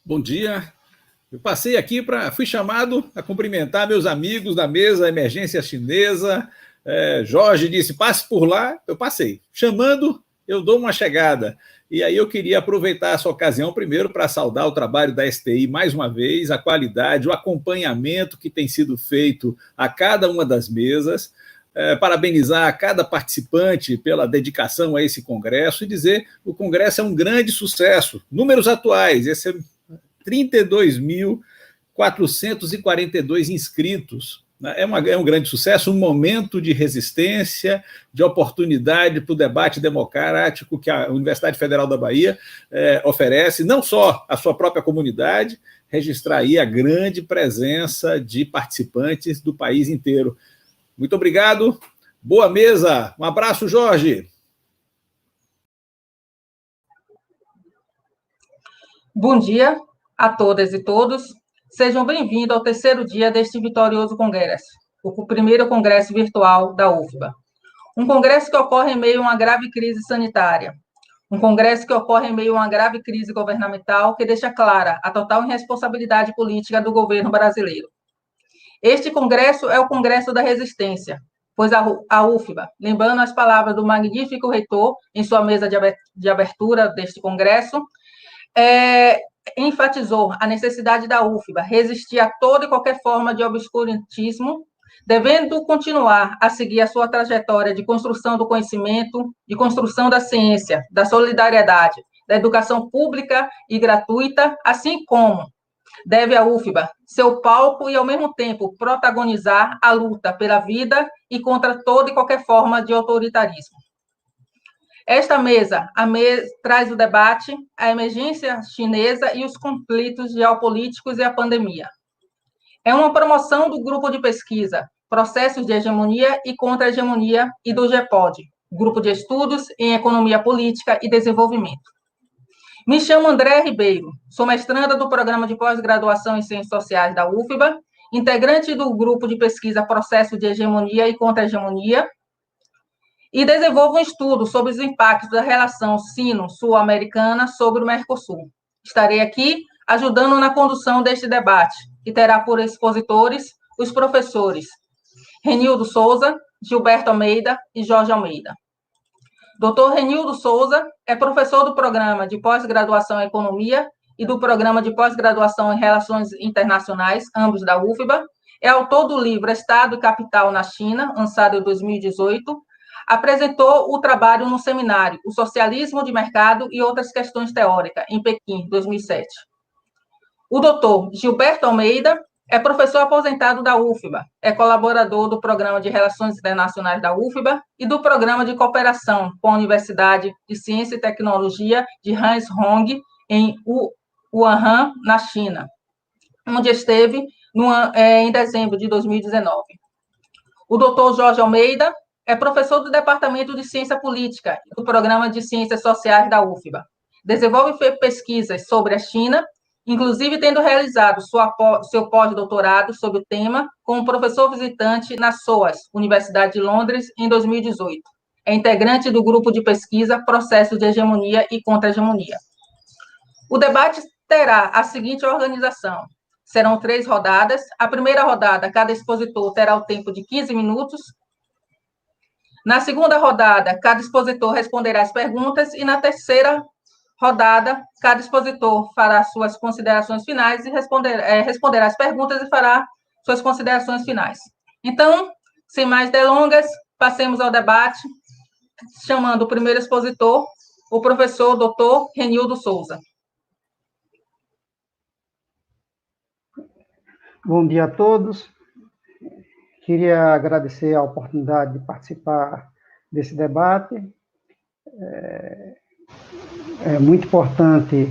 Bom dia. Eu passei aqui fui chamado a cumprimentar meus amigos da mesa Emergência Chinesa. Jorge disse, passe por lá, eu passei. Chamando, eu dou uma chegada. E aí eu queria aproveitar essa ocasião primeiro para saudar o trabalho da STI mais uma vez, a qualidade, o acompanhamento que tem sido feito a cada uma das mesas, parabenizar a cada participante pela dedicação a esse congresso e dizer que o congresso é um grande sucesso. Números atuais, esse é 32.442 inscritos. É um grande sucesso, um momento de resistência, de oportunidade para o debate democrático que a Universidade Federal da Bahia oferece, não só à sua própria comunidade, registrar aí a grande presença de participantes do país inteiro. Muito obrigado, boa mesa, um abraço, Jorge. Bom dia a todas e todos. Sejam bem-vindos ao terceiro dia deste vitorioso congresso, o primeiro congresso virtual da UFBA. Um congresso que ocorre em meio a uma grave crise sanitária, um congresso que ocorre em meio a uma grave crise governamental que deixa clara a total irresponsabilidade política do governo brasileiro. Este congresso é o Congresso da Resistência, pois a UFBA, lembrando as palavras do magnífico reitor em sua mesa de abertura deste congresso, enfatizou a necessidade da UFBA resistir a toda e qualquer forma de obscurantismo, devendo continuar a seguir a sua trajetória de construção do conhecimento, de construção da ciência, da solidariedade, da educação pública e gratuita, assim como deve a UFBA ser o palco e, ao mesmo tempo, protagonizar a luta pela vida e contra toda e qualquer forma de autoritarismo. Esta mesa traz o debate, a emergência chinesa e os conflitos geopolíticos e a pandemia. É uma promoção do grupo de pesquisa Processos de Hegemonia e Contra-Hegemonia e do GEPOD, Grupo de Estudos em Economia Política e Desenvolvimento. Me chamo Andréa Ribeiro, sou mestranda do Programa de Pós-Graduação em Ciências Sociais da UFBA, integrante do grupo de pesquisa Processos de Hegemonia e Contra-Hegemonia, e desenvolvo um estudo sobre os impactos da relação sino-sul-americana sobre o Mercosul. Estarei aqui ajudando na condução deste debate, que terá por expositores os professores Renildo Souza, Gilberto Almeida e Jorge Almeida. Dr. Renildo Souza é professor do Programa de Pós-Graduação em Economia e do Programa de Pós-Graduação em Relações Internacionais, ambos da UFBA, é autor do livro Estado e Capital na China, lançado em 2018, apresentou o trabalho no seminário O Socialismo de Mercado e Outras Questões Teóricas, em Pequim, 2007. O doutor Gilberto Almeida é professor aposentado da UFBA, é colaborador do Programa de Relações Internacionais da UFBA e do Programa de Cooperação com a Universidade de Ciência e Tecnologia de Hans Hong, em Wuhan, na China, onde esteve em dezembro de 2019. O doutor Jorge Almeida é professor do Departamento de Ciência Política e do Programa de Ciências Sociais da UFBA. Desenvolve pesquisas sobre a China, inclusive tendo realizado seu pós-doutorado sobre o tema como professor visitante na SOAS, Universidade de Londres, em 2018. É integrante do grupo de pesquisa Processos de Hegemonia e Contra-Hegemonia. O debate terá a seguinte organização. Serão 3 rodadas. A primeira rodada, cada expositor terá o tempo de 15 minutos. Na segunda rodada, cada expositor responderá as perguntas, e na terceira rodada, cada expositor fará suas considerações finais e responderá as perguntas e fará suas considerações finais. Então, sem mais delongas, passemos ao debate, chamando o primeiro expositor, o professor Dr. Renildo Souza. Bom dia a todos. Queria agradecer a oportunidade de participar desse debate. É muito importante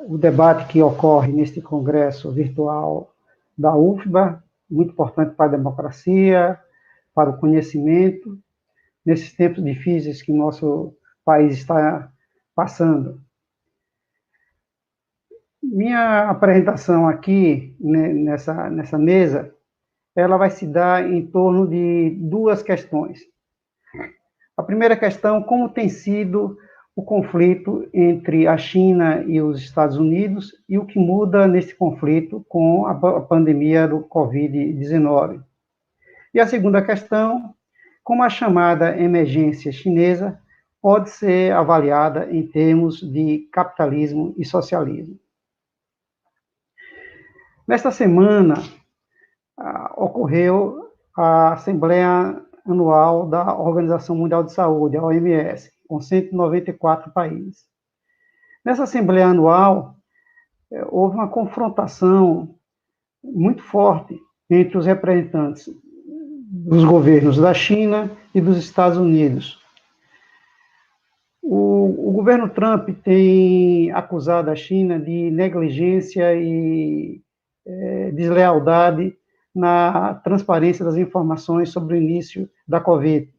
o debate que ocorre neste congresso virtual da UFBA, muito importante para a democracia, para o conhecimento, nesses tempos difíceis que o nosso país está passando. Minha apresentação aqui, nessa mesa, ela vai se dar em torno de 2 questões. A primeira questão, como tem sido o conflito entre a China e os Estados Unidos e o que muda nesse conflito com a pandemia do Covid-19. E a segunda questão, como a chamada emergência chinesa pode ser avaliada em termos de capitalismo e socialismo. Nesta semana, ocorreu a Assembleia Anual da Organização Mundial de Saúde, a OMS, com 194 países. Nessa Assembleia Anual, houve uma confrontação muito forte entre os representantes dos governos da China e dos Estados Unidos. O governo Trump tem acusado a China de negligência e deslealdade na transparência das informações sobre o início da Covid.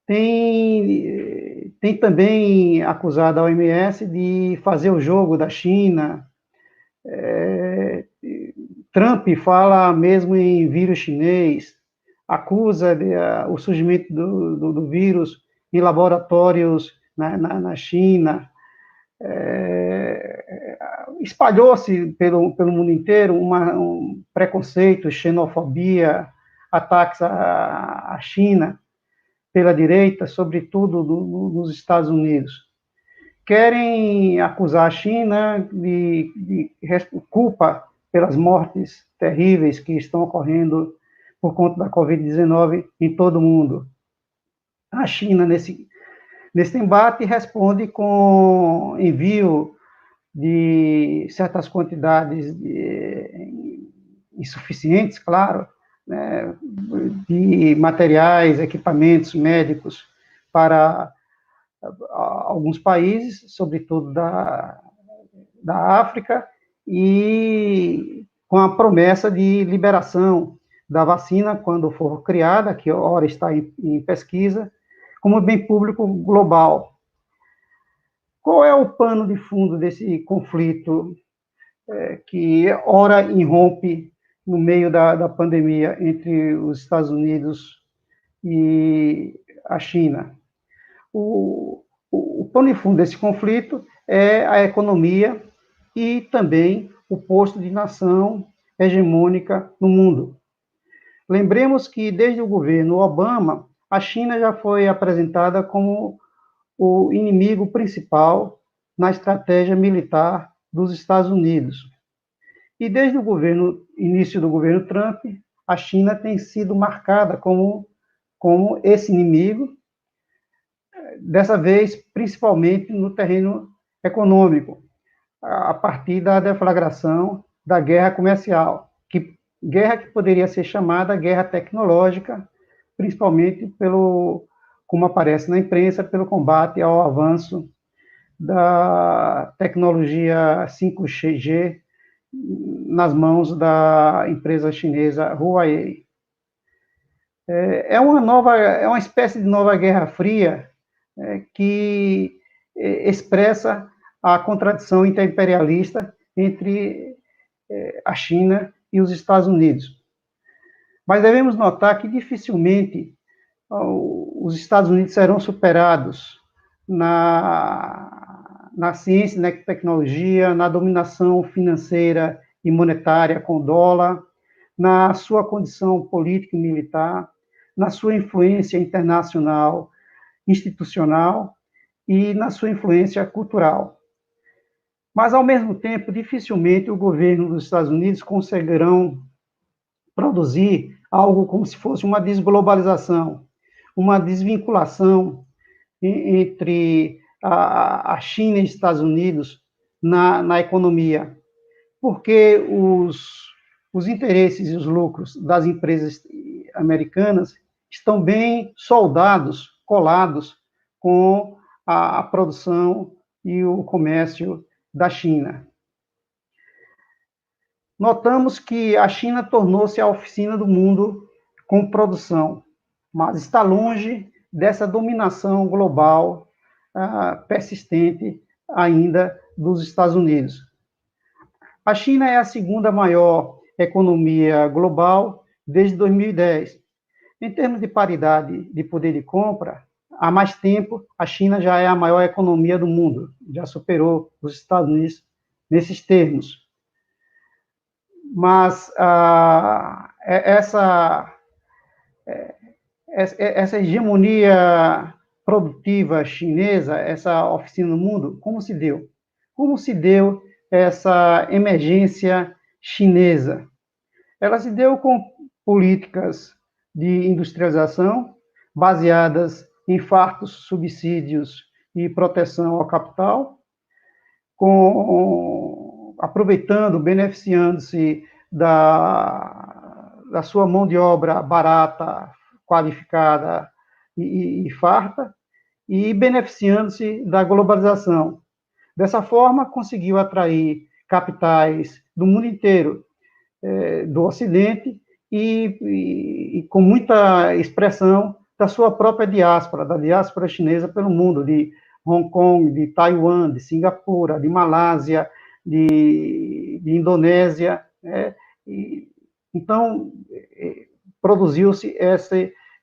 Tem também acusado a OMS de fazer o jogo da China. Trump fala mesmo em vírus chinês, acusa o surgimento do vírus em laboratórios na China. Espalhou-se pelo mundo inteiro um preconceito, xenofobia, ataques à China pela direita, sobretudo nos Estados Unidos. Querem acusar a China de culpa pelas mortes terríveis que estão ocorrendo por conta da Covid-19 em todo o mundo. A China, nesse embate, responde com envio de certas quantidades insuficientes, claro, né, de materiais, equipamentos médicos para alguns países, sobretudo da África, e com a promessa de liberação da vacina quando for criada, que ora está em pesquisa, como bem público global. Qual é o pano de fundo desse conflito que ora irrompe no meio da pandemia entre os Estados Unidos e a China? O pano de fundo desse conflito é a economia e também o posto de nação hegemônica no mundo. Lembremos que desde o governo Obama, a China já foi apresentada como o inimigo principal na estratégia militar dos Estados Unidos. E desde o início do governo Trump, a China tem sido marcada como esse inimigo, dessa vez principalmente no terreno econômico, a partir da deflagração da guerra comercial, guerra que poderia ser chamada guerra tecnológica, principalmente como aparece na imprensa, pelo combate ao avanço da tecnologia 5G nas mãos da empresa chinesa Huawei. É uma espécie de nova Guerra Fria que expressa a contradição interimperialista entre a China e os Estados Unidos. Mas devemos notar que dificilmente os Estados Unidos serão superados na ciência, na tecnologia, na dominação financeira e monetária com o dólar, na sua condição política e militar, na sua influência internacional, institucional e na sua influência cultural. Mas, ao mesmo tempo, dificilmente o governo dos Estados Unidos conseguirão produzir algo como se fosse uma desglobalização, uma desvinculação entre a China e os Estados Unidos na economia, porque os interesses e os lucros das empresas americanas estão bem soldados, colados com a produção e o comércio da China. Notamos que a China tornou-se a oficina do mundo com produção, mas está longe dessa dominação global persistente ainda dos Estados Unidos. A China é a segunda maior economia global desde 2010. Em termos de paridade de poder de compra, há mais tempo, a China já é a maior economia do mundo, já superou os Estados Unidos nesses termos. Mas essa hegemonia produtiva chinesa, essa oficina no mundo, como se deu? Como se deu essa emergência chinesa? Ela se deu com políticas de industrialização baseadas em fartos subsídios e proteção ao capital, aproveitando, beneficiando-se da sua mão de obra barata, qualificada e farta, e beneficiando-se da globalização. Dessa forma, conseguiu atrair capitais do mundo inteiro, do Ocidente, e com muita expressão da sua própria diáspora, da diáspora chinesa pelo mundo, de Hong Kong, de Taiwan, de Singapura, de Malásia, de Indonésia. Então, produziu-se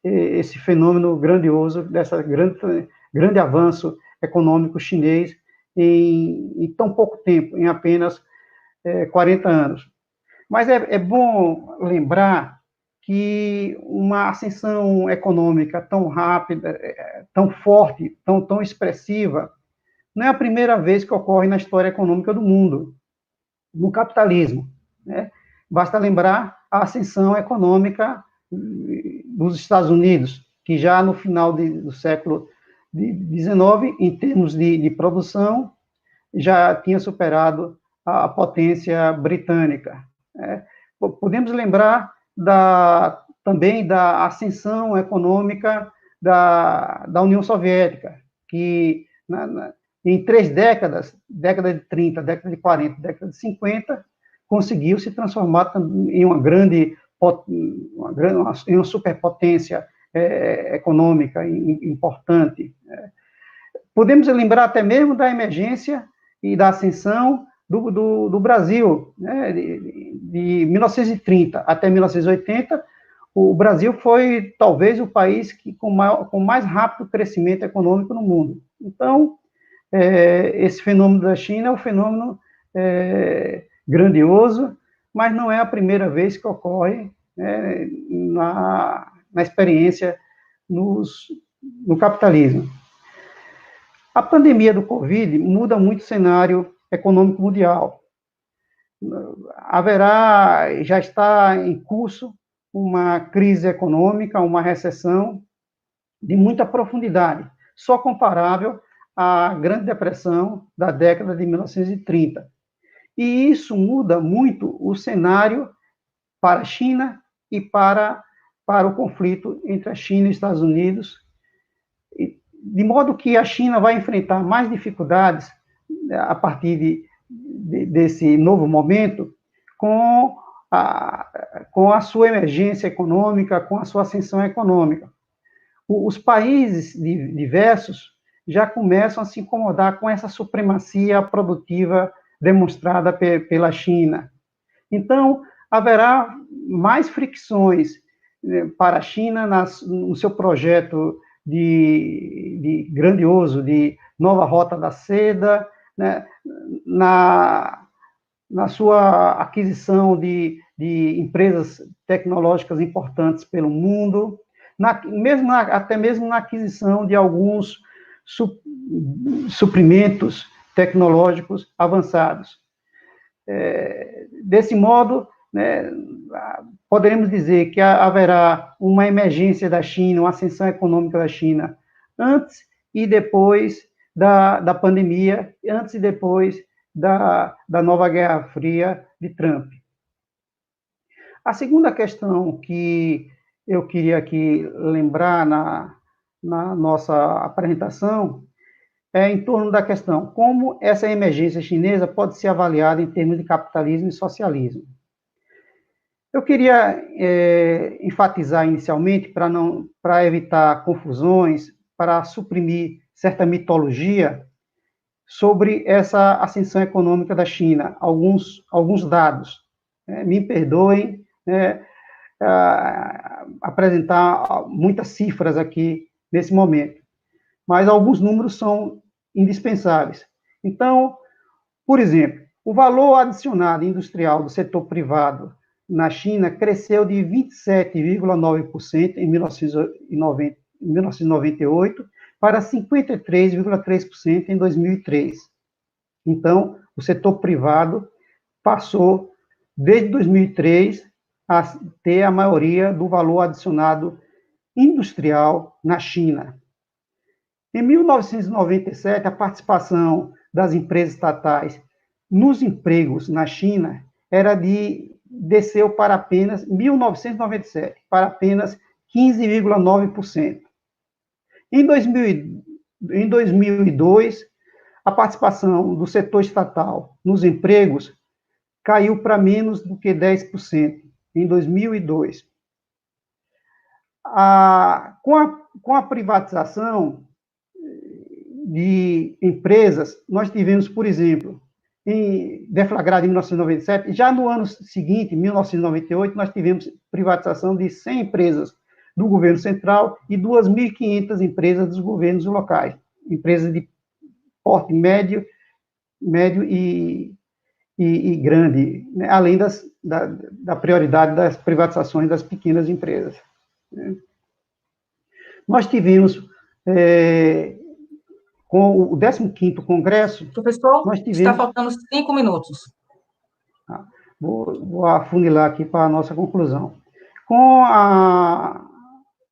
esse fenômeno grandioso, desse grande avanço econômico chinês em tão pouco tempo, em apenas 40 anos. Mas é bom lembrar que uma ascensão econômica tão rápida, tão forte, tão expressiva, não é a primeira vez que ocorre na história econômica do mundo, no capitalismo, né? Basta lembrar a ascensão econômica dos Estados Unidos, que já no final do século XIX, em termos de produção, já tinha superado a potência britânica. Podemos lembrar também da ascensão econômica da União Soviética, que em 3 décadas, década de 30, década de 40, década de 50, conseguiu se transformar em uma superpotência econômica importante. Podemos lembrar até mesmo da emergência e da ascensão do Brasil, né? De 1930 até 1980, o Brasil foi talvez o país com mais rápido crescimento econômico no mundo. Então, esse fenômeno da China é um fenômeno grandioso, mas não é a primeira vez que ocorre na experiência no capitalismo. A pandemia do Covid muda muito o cenário econômico mundial. Já está em curso uma crise econômica, uma recessão de muita profundidade, só comparável à Grande Depressão da década de 1930. E isso muda muito o cenário para a China e para o conflito entre a China e os Estados Unidos, de modo que a China vai enfrentar mais dificuldades a partir desse novo momento com a sua emergência econômica, com a sua ascensão econômica. Os países diversos já começam a se incomodar com essa supremacia produtiva demonstrada pela China. Então, haverá mais fricções para a China no seu projeto grandioso de nova rota da seda, né, na sua aquisição de empresas tecnológicas importantes pelo mundo, até mesmo na aquisição de alguns suprimentos tecnológicos avançados. Desse modo, né, poderemos dizer que haverá uma emergência da China, uma ascensão econômica da China, antes e depois da pandemia, antes e depois da nova Guerra Fria de Trump. A segunda questão que eu queria aqui lembrar na nossa apresentação é em torno da questão como essa emergência chinesa pode ser avaliada em termos de capitalismo e socialismo. Eu queria enfatizar inicialmente, para evitar confusões, para suprimir certa mitologia sobre essa ascensão econômica da China, alguns dados. Me perdoem apresentar muitas cifras aqui nesse momento. mas alguns números são indispensáveis. Então, por exemplo, o valor adicionado industrial do setor privado na China cresceu de 27,9% em 1998 para 53,3% em 2003. Então, o setor privado passou, desde 2003, a ter a maioria do valor adicionado industrial na China. Em 1997, a participação das empresas estatais nos empregos na China desceu para apenas 1997, para apenas 15,9%. Em 2002, a participação do setor estatal nos empregos caiu para menos do que 10% em 2002. Com a privatização de empresas, nós tivemos, por exemplo, deflagrado em 1997, já no ano seguinte, 1998, nós tivemos privatização de 100 empresas do governo central e 2.500 empresas dos governos locais, empresas de porte médio e grande, né? Além da prioridade das privatizações das pequenas empresas. Né? Nós tivemos, com o 15º Congresso... Professor, nós tivemos, está faltando 5 minutos. Vou afunilar aqui para a nossa conclusão. Com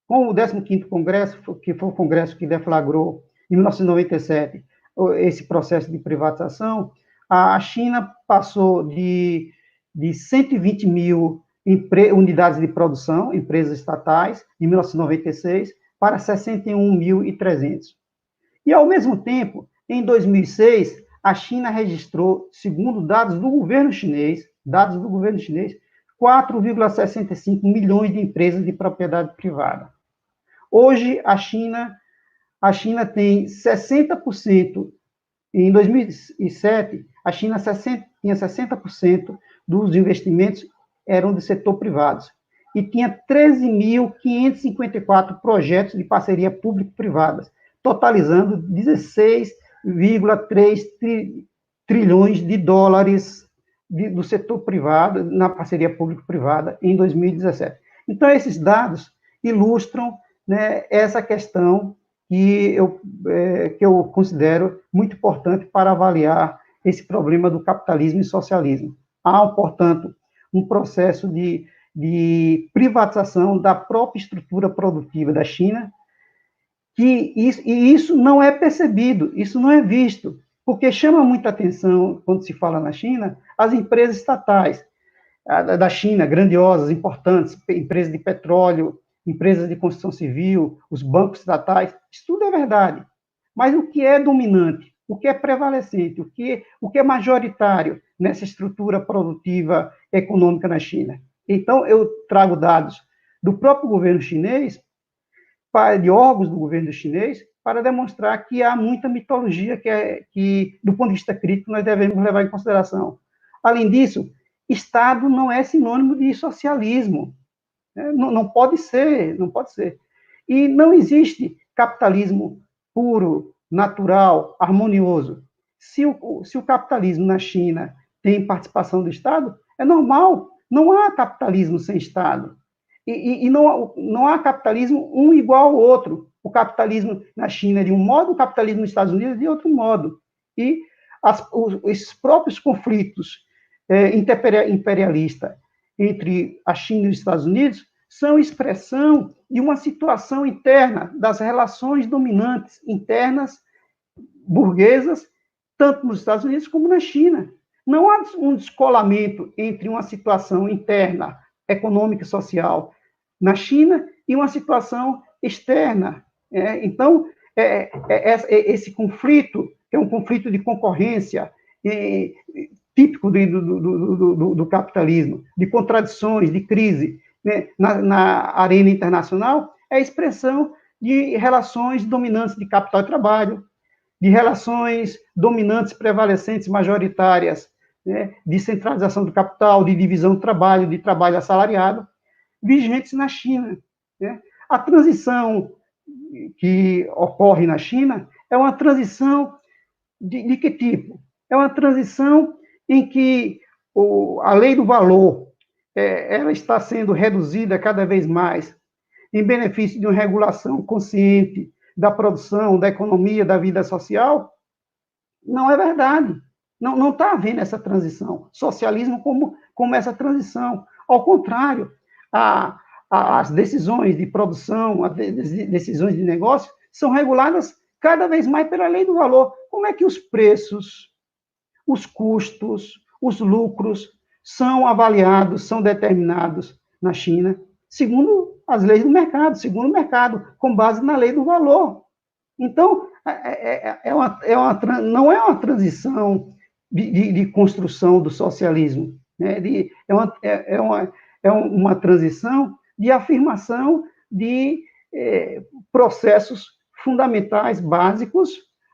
o 15º Congresso, que foi o Congresso que deflagrou, em 1997, esse processo de privatização, a China passou de 120 mil unidades de produção, empresas estatais, em 1996, para 61.300. E, ao mesmo tempo, em 2006, a China registrou, segundo dados do governo chinês, 4,65 milhões de empresas de propriedade privada. Hoje, a China tem 60%, em 2007, a China tinha 60% dos investimentos eram do setor privado, e tinha 13.554 projetos de parceria público-privadas, totalizando 16,3 trilhões de dólares do setor privado, na parceria público-privada, em 2017. Então, esses dados ilustram, né, essa questão que eu considero muito importante para avaliar esse problema do capitalismo e socialismo. Há, portanto, um processo de privatização da própria estrutura produtiva da China, e isso não é percebido, isso não é visto, porque chama muita atenção, quando se fala na China, as empresas estatais da China, grandiosas, importantes, empresas de petróleo, empresas de construção civil, os bancos estatais, isso tudo é verdade. Mas o que é dominante, o que é prevalecente, o que é majoritário nessa estrutura produtiva econômica na China? Então, eu trago dados do próprio governo chinês, de órgãos do governo chinês, para demonstrar que há muita mitologia que, do ponto de vista crítico, nós devemos levar em consideração. Além disso, Estado não é sinônimo de socialismo. Não pode ser. E não existe capitalismo puro, natural, harmonioso. Se o capitalismo na China tem participação do Estado, é normal. Não há capitalismo sem Estado. E não há capitalismo um igual ao outro. O capitalismo na China é de um modo, o capitalismo nos Estados Unidos é de outro modo. E esses próprios conflitos imperialistas entre a China e os Estados Unidos são expressão de uma situação interna, das relações dominantes internas burguesas, tanto nos Estados Unidos como na China. Não há um descolamento entre uma situação interna, econômica e social na China e uma situação externa. Então, esse conflito, que é um conflito de concorrência, típico do capitalismo, de contradições, de crise, né, na arena internacional, é a expressão de relações dominantes de capital e trabalho, de relações dominantes, prevalecentes, majoritárias, né, de centralização do capital, de divisão do trabalho, de trabalho assalariado, vigentes na China. Né? A transição que ocorre na China é uma transição de que tipo? É uma transição em que a lei do valor ela está sendo reduzida cada vez mais em benefício de uma regulação consciente da produção, da economia, da vida social. Não é verdade. Não está havendo essa transição. Socialismo como essa transição. Ao contrário, as decisões de produção, as decisões de negócio são reguladas cada vez mais pela lei do valor. Como é que os preços, os custos, os lucros são avaliados, são determinados na China, segundo as leis do mercado, segundo o mercado, com base na lei do valor. Então, não é uma transição de construção do socialismo, né? É uma transição de afirmação de processos fundamentais, básicos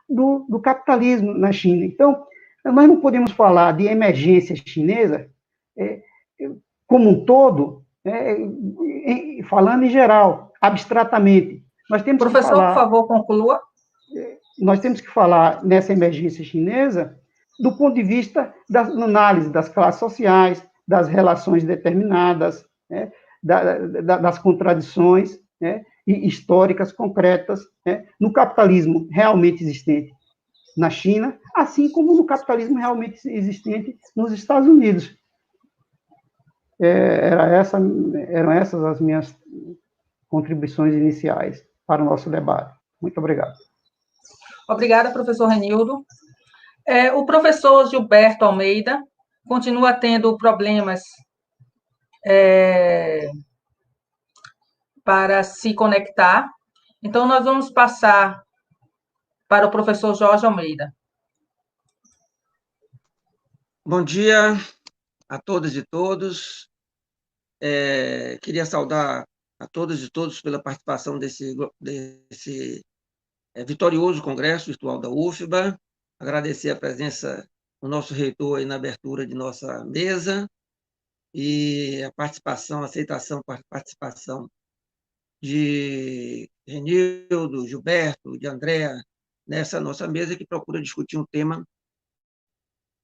do capitalismo na China. Então, nós não podemos falar de emergência chinesa como um todo, falando em geral, abstratamente. Nós temos Professor, por favor, conclua. Nós temos que falar nessa emergência chinesa do ponto de vista da análise das classes sociais, das relações determinadas, né, das contradições, né, históricas concretas, né, no capitalismo realmente existente na China, assim como no capitalismo realmente existente nos Estados Unidos. Eram essas as minhas contribuições iniciais para o nosso debate. Muito obrigado. Obrigada, professor Renildo. O professor Gilberto Almeida continua tendo problemas para se conectar. Então, nós vamos passar para o professor Jorge Almeida. Bom dia a todas e todos. Queria saudar a todas e todos pela participação desse vitorioso congresso virtual da UFBA, agradecer a presença do nosso reitor aí na abertura de nossa mesa e a aceitação para a participação de Renildo, Gilberto, de Andréa, nessa nossa mesa que procura discutir um tema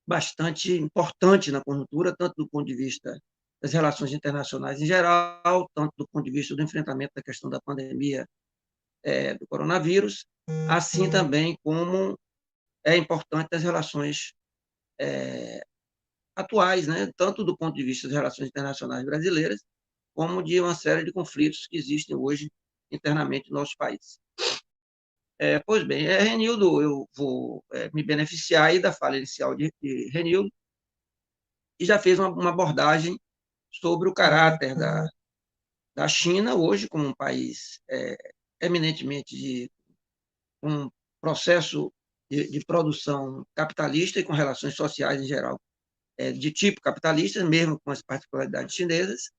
bastante importante na conjuntura, tanto do ponto de vista das relações internacionais em geral, tanto do ponto de vista do enfrentamento da questão da pandemia do coronavírus, assim também como é importante as relações atuais, né? Tanto do ponto de vista das relações internacionais brasileiras, como de uma série de conflitos que existem hoje internamente no nosso país. Pois bem, Renildo, eu vou me beneficiar aí da fala inicial de Renildo, e já fez uma abordagem sobre o caráter da China hoje como um país eminentemente de um processo de produção capitalista e com relações sociais em geral de tipo capitalista, mesmo com as particularidades chinesas,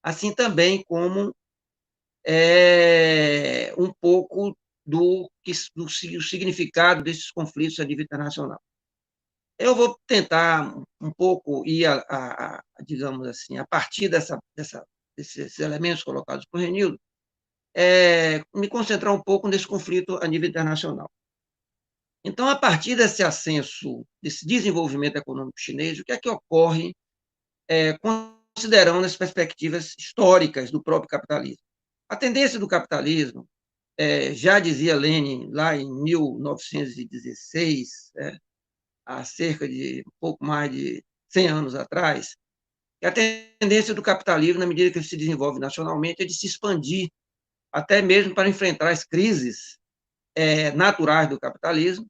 assim também como um pouco do significado desses conflitos a nível internacional. Eu vou tentar um pouco ir, digamos assim, a partir desses elementos colocados por Renildo, me concentrar um pouco nesse conflito a nível internacional. Então, a partir desse ascenso, desse desenvolvimento econômico chinês, o que é que ocorre considerando as perspectivas históricas do próprio capitalismo? A tendência do capitalismo, já dizia Lenin lá em 1916, há cerca de um pouco mais de 100 anos atrás, que a tendência do capitalismo, na medida que ele se desenvolve nacionalmente, é de se expandir, até mesmo para enfrentar as crises naturais do capitalismo,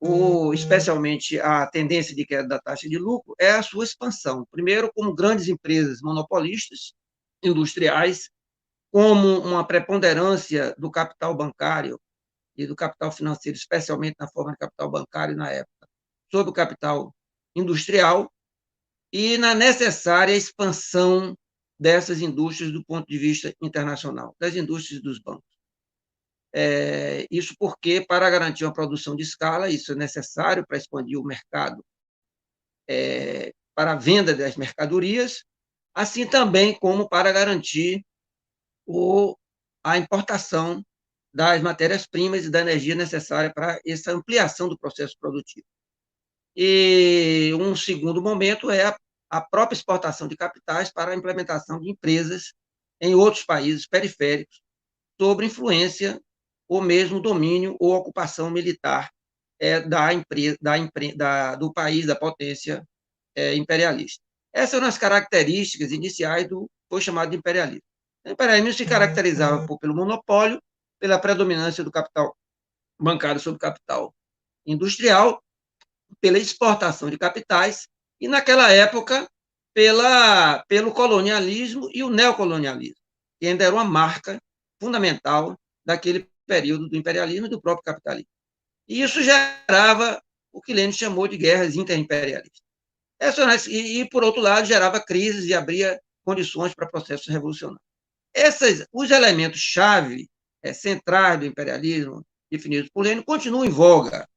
ou especialmente a tendência de queda da taxa de lucro, é a sua expansão. Primeiro, como grandes empresas monopolistas, industriais, como uma preponderância do capital bancário e do capital financeiro, especialmente na forma de capital bancário na época, sobre o capital industrial, e na necessária expansão dessas indústrias do ponto de vista internacional, das indústrias dos bancos. Isso porque, para garantir uma produção de escala, isso é necessário para expandir o mercado para a venda das mercadorias, assim também como para garantir a importação das matérias-primas e da energia necessária para essa ampliação do processo produtivo. E um segundo momento é a própria exportação de capitais para a implementação de empresas em outros países periféricos, sob influência ou mesmo domínio ou ocupação militar do país, da potência imperialista. Essas eram as características iniciais do que foi chamado de imperialismo. O imperialismo se caracterizava pelo monopólio, pela predominância do capital bancário sobre o capital industrial, pela exportação de capitais e, naquela época, pelo colonialismo e o neocolonialismo, que ainda era uma marca fundamental daquele período do imperialismo e do próprio capitalismo. E isso gerava o que Lênin chamou de guerras interimperialistas. E, por outro lado, gerava crises e abria condições para processos revolucionários. Os elementos-chave centrais do imperialismo, definidos por Lênin, continuam em voga,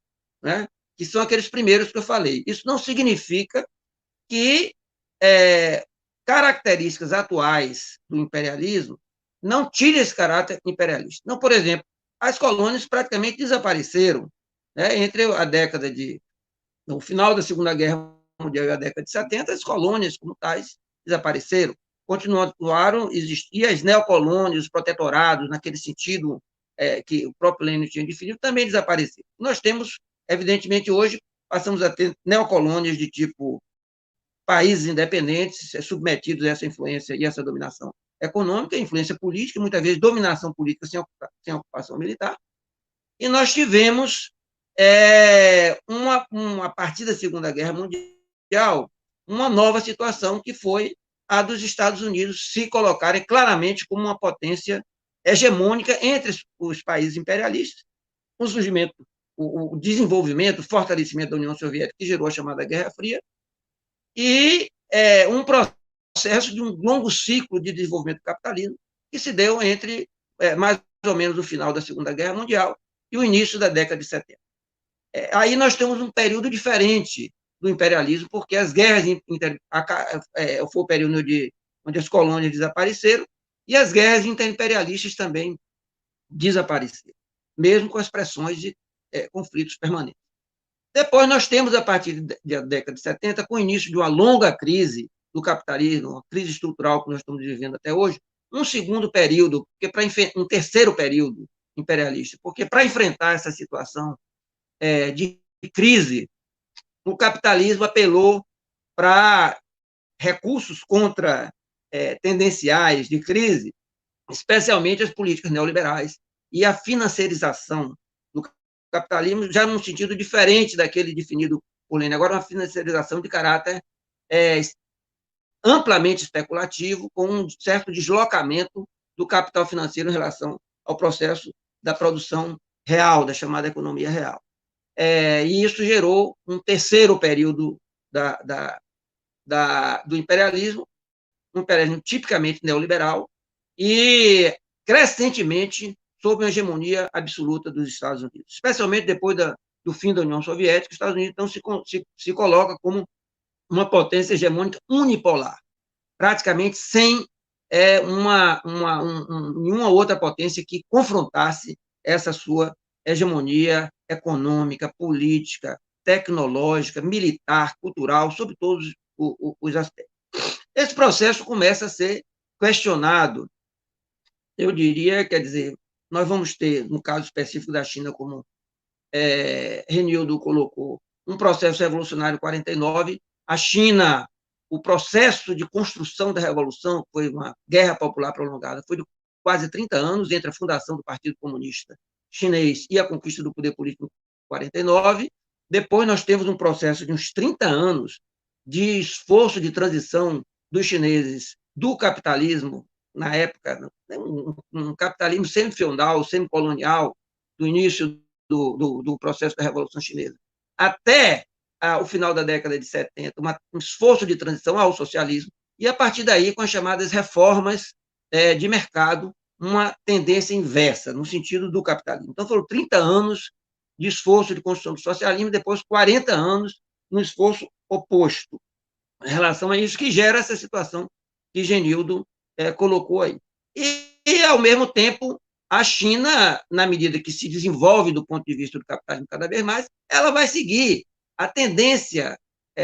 né? Que são aqueles primeiros que eu falei. Isso não significa que características atuais do imperialismo não tirem esse caráter imperialista. Não, por exemplo, as colônias praticamente desapareceram, né? Entre a década no final da Segunda Guerra Mundial e a década de 70, as colônias como tais desapareceram. Continuaram a existir as neocolônias, os protetorados, naquele sentido que o próprio Lênin tinha definido, também desapareceram. Nós temos, evidentemente, hoje, passamos a ter neocolônias de tipo países independentes, submetidos a essa influência e essa dominação econômica, influência política, muitas vezes dominação política sem ocupação militar. E nós tivemos, a partir da Segunda Guerra Mundial, uma nova situação, que foi a dos Estados Unidos se colocarem claramente como uma potência hegemônica entre os países imperialistas, o surgimento, o desenvolvimento, o fortalecimento da União Soviética, que gerou a chamada Guerra Fria, e um processo de um longo ciclo de desenvolvimento do capitalismo, que se deu entre mais ou menos o final da Segunda Guerra Mundial e o início da década de 70. Aí nós temos um período diferente do imperialismo, porque as guerras foi o período onde as colônias desapareceram e as guerras interimperialistas também desapareceram, mesmo com as pressões de conflitos permanentes. Depois nós temos, a partir da década de 70, com o início de uma longa crise do capitalismo, uma crise estrutural que nós estamos vivendo até hoje, um segundo período, um terceiro período imperialista, porque para enfrentar essa situação de crise, o capitalismo apelou para recursos tendenciais de crise, especialmente as políticas neoliberais e a financiarização do capitalismo, já num sentido diferente daquele definido por Lênin, agora uma financiarização de caráter amplamente especulativo, com um certo deslocamento do capital financeiro em relação ao processo da produção real, da chamada economia real. E isso gerou um terceiro período do imperialismo, um imperialismo tipicamente neoliberal e crescentemente sob a hegemonia absoluta dos Estados Unidos, especialmente depois do fim da União Soviética. Os Estados Unidos então se coloca como uma potência hegemônica unipolar, praticamente sem nenhuma outra potência que confrontasse essa sua hegemonia econômica, política, tecnológica, militar, cultural, sobre todos os aspectos. Esse processo começa a ser questionado, eu diria, quer dizer, nós vamos ter, no caso específico da China, como Renildo colocou, um processo revolucionário em 49, a China, o processo de construção da revolução, foi uma guerra popular prolongada, foi de quase 30 anos, entre a fundação do Partido Comunista Chinês e a conquista do poder político em 49. Depois nós temos um processo de uns 30 anos de esforço de transição dos chineses do capitalismo, na época, um capitalismo semi-feudal, semi-colonial, do início do processo da Revolução Chinesa, até o final da década de 70, um esforço de transição ao socialismo, e a partir daí, com as chamadas reformas de mercado, uma tendência inversa, no sentido do capitalismo. Então, foram 30 anos de esforço de construção do socialismo, e depois 40 anos no esforço oposto, em relação a isso, que gera essa situação que Genildo colocou aí. E, ao mesmo tempo, a China, na medida que se desenvolve do ponto de vista do capitalismo cada vez mais, ela vai seguir a tendência,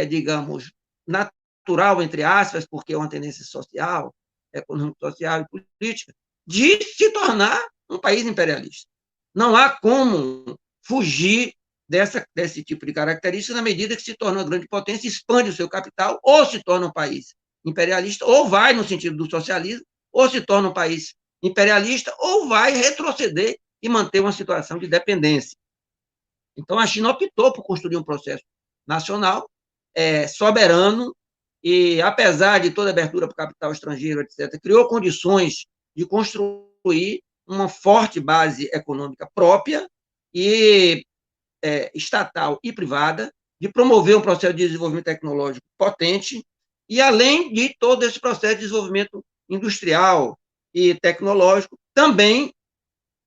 digamos, natural, entre aspas, porque é uma tendência social, econômico-social e política, de se tornar um país imperialista. Não há como fugir desse tipo de característica na medida que se torna uma grande potência, expande o seu capital, ou se torna um país imperialista, ou vai no sentido do socialismo, ou se torna um país imperialista, ou vai retroceder e manter uma situação de dependência. Então, a China optou por construir um processo nacional, soberano, e, apesar de toda a abertura para o capital estrangeiro, etc., criou condições de construir uma forte base econômica própria e estatal e privada, de promover um processo de desenvolvimento tecnológico potente, e, além de todo esse processo de desenvolvimento industrial e tecnológico, também,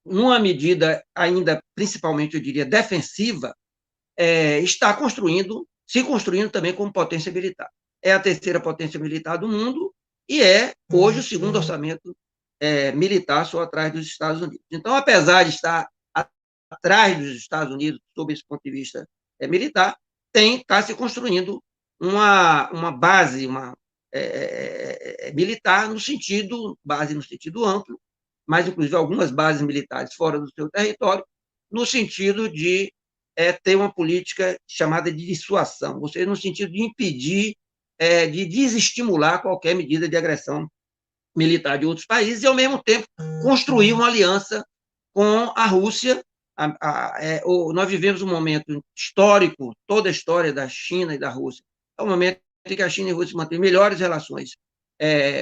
numa medida ainda, principalmente, eu diria, defensiva, está se construindo também como potência militar. É a terceira potência militar do mundo e é, hoje, o segundo orçamento militar, só atrás dos Estados Unidos. Então, apesar de estar atrás dos Estados Unidos, sob esse ponto de vista militar, está se construindo uma base militar base no sentido amplo, mas, inclusive, algumas bases militares fora do seu território, no sentido de ter uma política chamada de dissuasão, ou seja, no sentido de impedir, de desestimular qualquer medida de agressão militar de outros países e, ao mesmo tempo, construir uma aliança com a Rússia. Nós vivemos um momento histórico, toda a história da China e da Rússia, é um momento em que a China e a Rússia mantêm melhores relações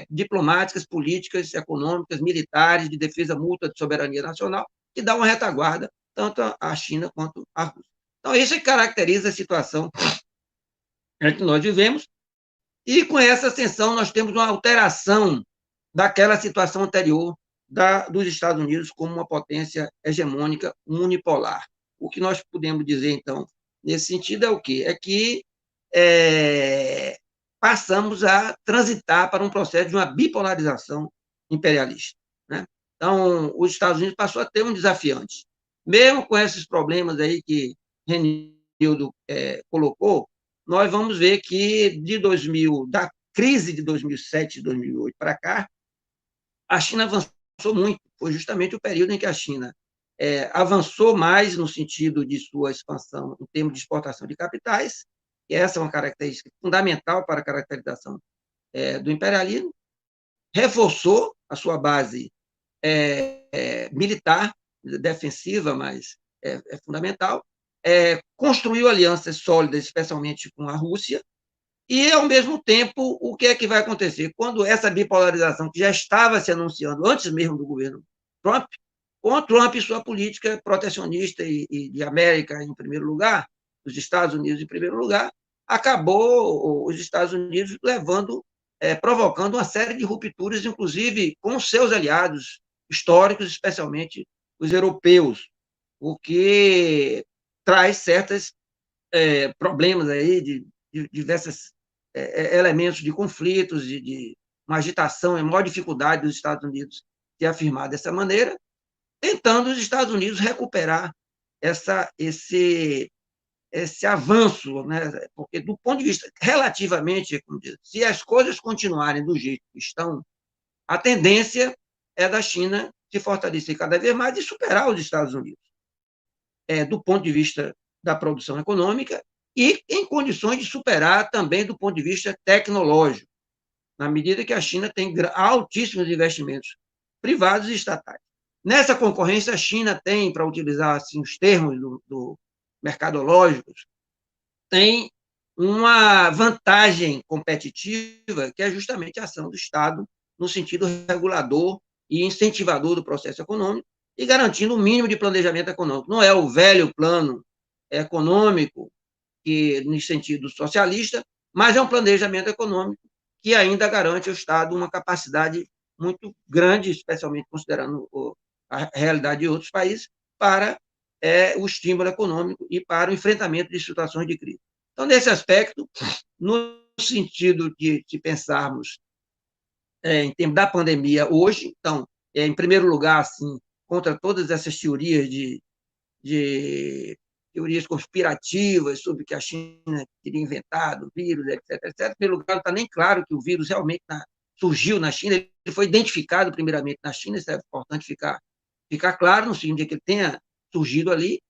diplomáticas, políticas, econômicas, militares, de defesa mútua de soberania nacional, que dá uma retaguarda tanto à China quanto à Rússia. Então, isso caracteriza a situação em que nós vivemos, e com essa ascensão nós temos uma alteração daquela situação anterior dos Estados Unidos como uma potência hegemônica unipolar. O que nós podemos dizer, então, nesse sentido é o quê? É que passamos a transitar para um processo de uma bipolarização imperialista, né? Então, os Estados Unidos passou a ter um desafiante. Mesmo com esses problemas aí que Renildo colocou, nós vamos ver que da crise de 2007, 2008 para cá, a China avançou muito. Foi justamente o período em que a China avançou mais no sentido de sua expansão em termos de exportação de capitais, e essa é uma característica fundamental para a caracterização do imperialismo, reforçou a sua base militar, defensiva, mas é fundamental, construiu alianças sólidas, especialmente com a Rússia, e, ao mesmo tempo, o que é que vai acontecer? Quando essa bipolarização, que já estava se anunciando antes mesmo do governo Trump, com o Trump e sua política protecionista e de América em primeiro lugar, os Estados Unidos em primeiro lugar, acabou os Estados Unidos provocando uma série de rupturas, inclusive com seus aliados históricos, especialmente os europeus, o que traz certos problemas aí de diversos elementos de conflitos, de uma agitação, a maior dificuldade dos Estados Unidos de afirmar dessa maneira, tentando os Estados Unidos recuperar esse avanço, né? Porque, do ponto de vista relativamente, como diz, se as coisas continuarem do jeito que estão, a tendência é da China se fortalecer cada vez mais e superar os Estados Unidos, do ponto de vista da produção econômica e em condições de superar também do ponto de vista tecnológico, na medida que a China tem altíssimos investimentos privados e estatais. Nessa concorrência, a China tem, para utilizar assim, os termos do mercadológicos, tem uma vantagem competitiva, que é justamente a ação do Estado no sentido regulador e incentivador do processo econômico e garantindo o mínimo de planejamento econômico. Não é o velho plano econômico, que no sentido socialista, mas é um planejamento econômico que ainda garante ao Estado uma capacidade muito grande, especialmente considerando a realidade de outros países, para o estímulo econômico e para o enfrentamento de situações de crise. Então, nesse aspecto, no sentido de pensarmos em termos da pandemia hoje, então, em primeiro lugar, assim, contra todas essas teorias teorias conspirativas sobre que a China teria inventado o vírus, etc., etc. Pelo lugar, não está nem claro que o vírus realmente surgiu na China, ele foi identificado primeiramente na China, isso é importante ficar claro, não significa que ele tenha surgido ali,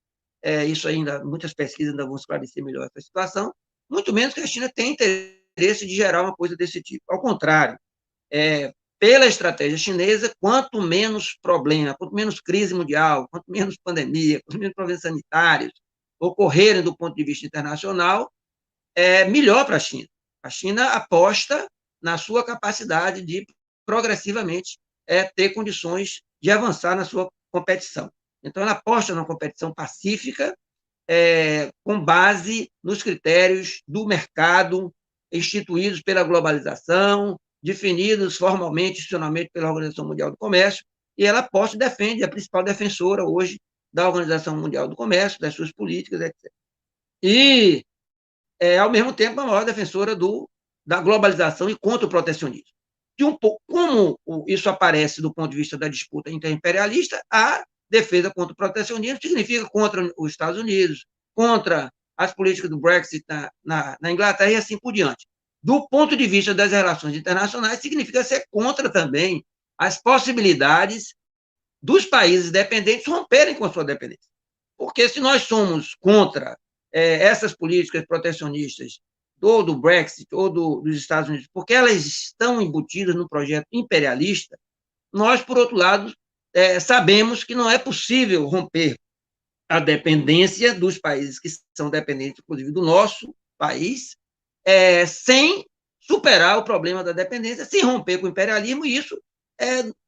isso ainda, muitas pesquisas ainda vão esclarecer melhor essa situação, muito menos que a China tenha interesse de gerar uma coisa desse tipo. Ao contrário, pela estratégia chinesa, quanto menos problema, quanto menos crise mundial, quanto menos pandemia, quanto menos problemas sanitários ocorrerem do ponto de vista internacional, melhor para a China. A China aposta na sua capacidade de, progressivamente, ter condições de avançar na sua competição. Então, ela aposta numa competição pacífica, com base nos critérios do mercado instituídos pela globalização, definidos formalmente, institucionalmente pela Organização Mundial do Comércio, e ela aposta e defende, é a principal defensora hoje da Organização Mundial do Comércio, das suas políticas, etc. E, ao mesmo tempo, a maior defensora da globalização e contra o protecionismo. Como isso aparece do ponto de vista da disputa interimperialista, a defesa contra o protecionismo significa contra os Estados Unidos, contra as políticas do Brexit na Inglaterra e assim por diante. Do ponto de vista das relações internacionais, significa ser contra também as possibilidades dos países dependentes romperem com a sua dependência. Porque se nós somos contra essas políticas protecionistas do Brexit ou dos Estados Unidos, porque elas estão embutidas no projeto imperialista, nós, por outro lado, sabemos que não é possível romper a dependência dos países que são dependentes, inclusive do nosso país, sem superar o problema da dependência, sem romper com o imperialismo, e isso,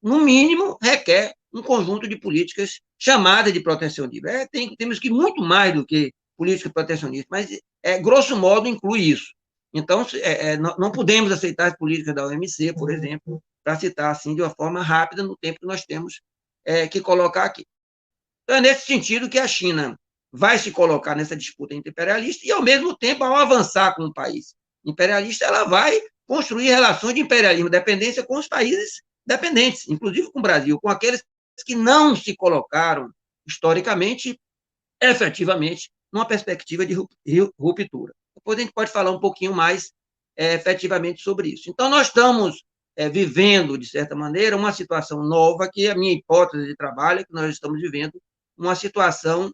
no mínimo, requer um conjunto de políticas chamadas de protecionismo. Temos que ir muito mais do que política protecionista, mas, grosso modo, inclui isso. Então, não podemos aceitar as políticas da OMC, por exemplo, para citar assim de uma forma rápida no tempo que nós temos que colocar aqui. Então, é nesse sentido que a China vai se colocar nessa disputa imperialista e, ao mesmo tempo, ao avançar como país imperialista, ela vai construir relações de imperialismo e dependência com os países dependentes, inclusive com o Brasil, com aqueles que não se colocaram historicamente, efetivamente, numa perspectiva de ruptura. Depois a gente pode falar um pouquinho mais efetivamente sobre isso. Então, nós estamos vivendo, de certa maneira, uma situação nova, que a minha hipótese de trabalho é que nós estamos vivendo uma situação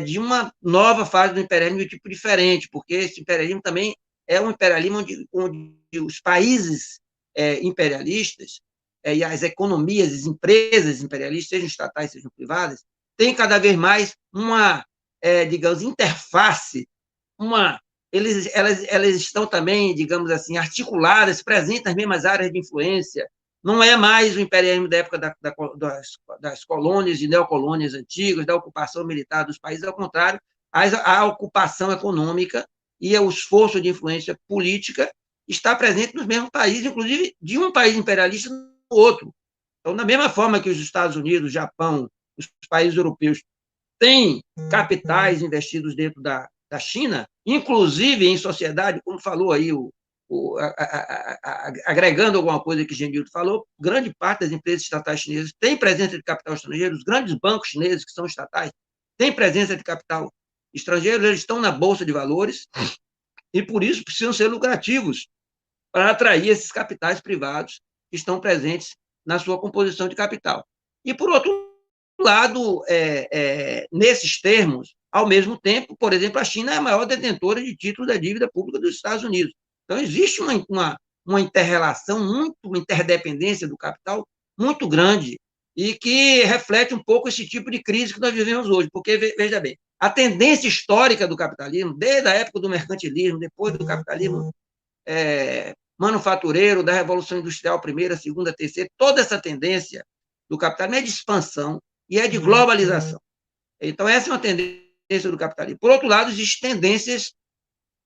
de uma nova fase do imperialismo de tipo diferente, porque esse imperialismo também é um imperialismo onde os países imperialistas e as economias, as empresas imperialistas, sejam estatais, sejam privadas, têm cada vez mais uma, digamos, interface, elas estão também, digamos assim, articuladas, presentes nas mesmas áreas de influência. Não é mais o imperialismo da época das colônias e neocolônias antigas, da ocupação militar dos países, ao contrário, a ocupação econômica e o esforço de influência política está presente nos mesmos países, inclusive de um país imperialista no outro. Então, da mesma forma que os Estados Unidos, o Japão, os países europeus têm capitais investidos dentro da China, inclusive em sociedade, como falou aí, agregando alguma coisa que Genildo falou, grande parte das empresas estatais chinesas tem presença de capital estrangeiro, os grandes bancos chineses que são estatais têm presença de capital estrangeiro, eles estão na Bolsa de Valores e, por isso, precisam ser lucrativos para atrair esses capitais privados que estão presentes na sua composição de capital. E, por outro lado, nesses termos, ao mesmo tempo, por exemplo, a China é a maior detentora de títulos da dívida pública dos Estados Unidos. Então, existe uma inter-relação, uma interdependência do capital muito grande e que reflete um pouco esse tipo de crise que nós vivemos hoje, porque, veja bem, a tendência histórica do capitalismo, desde a época do mercantilismo, depois do capitalismo manufatureiro, da Revolução Industrial, primeira, segunda, terceira, toda essa tendência do capitalismo é de expansão e é de globalização. Então, essa é uma tendência do capitalismo. Por outro lado, existem tendências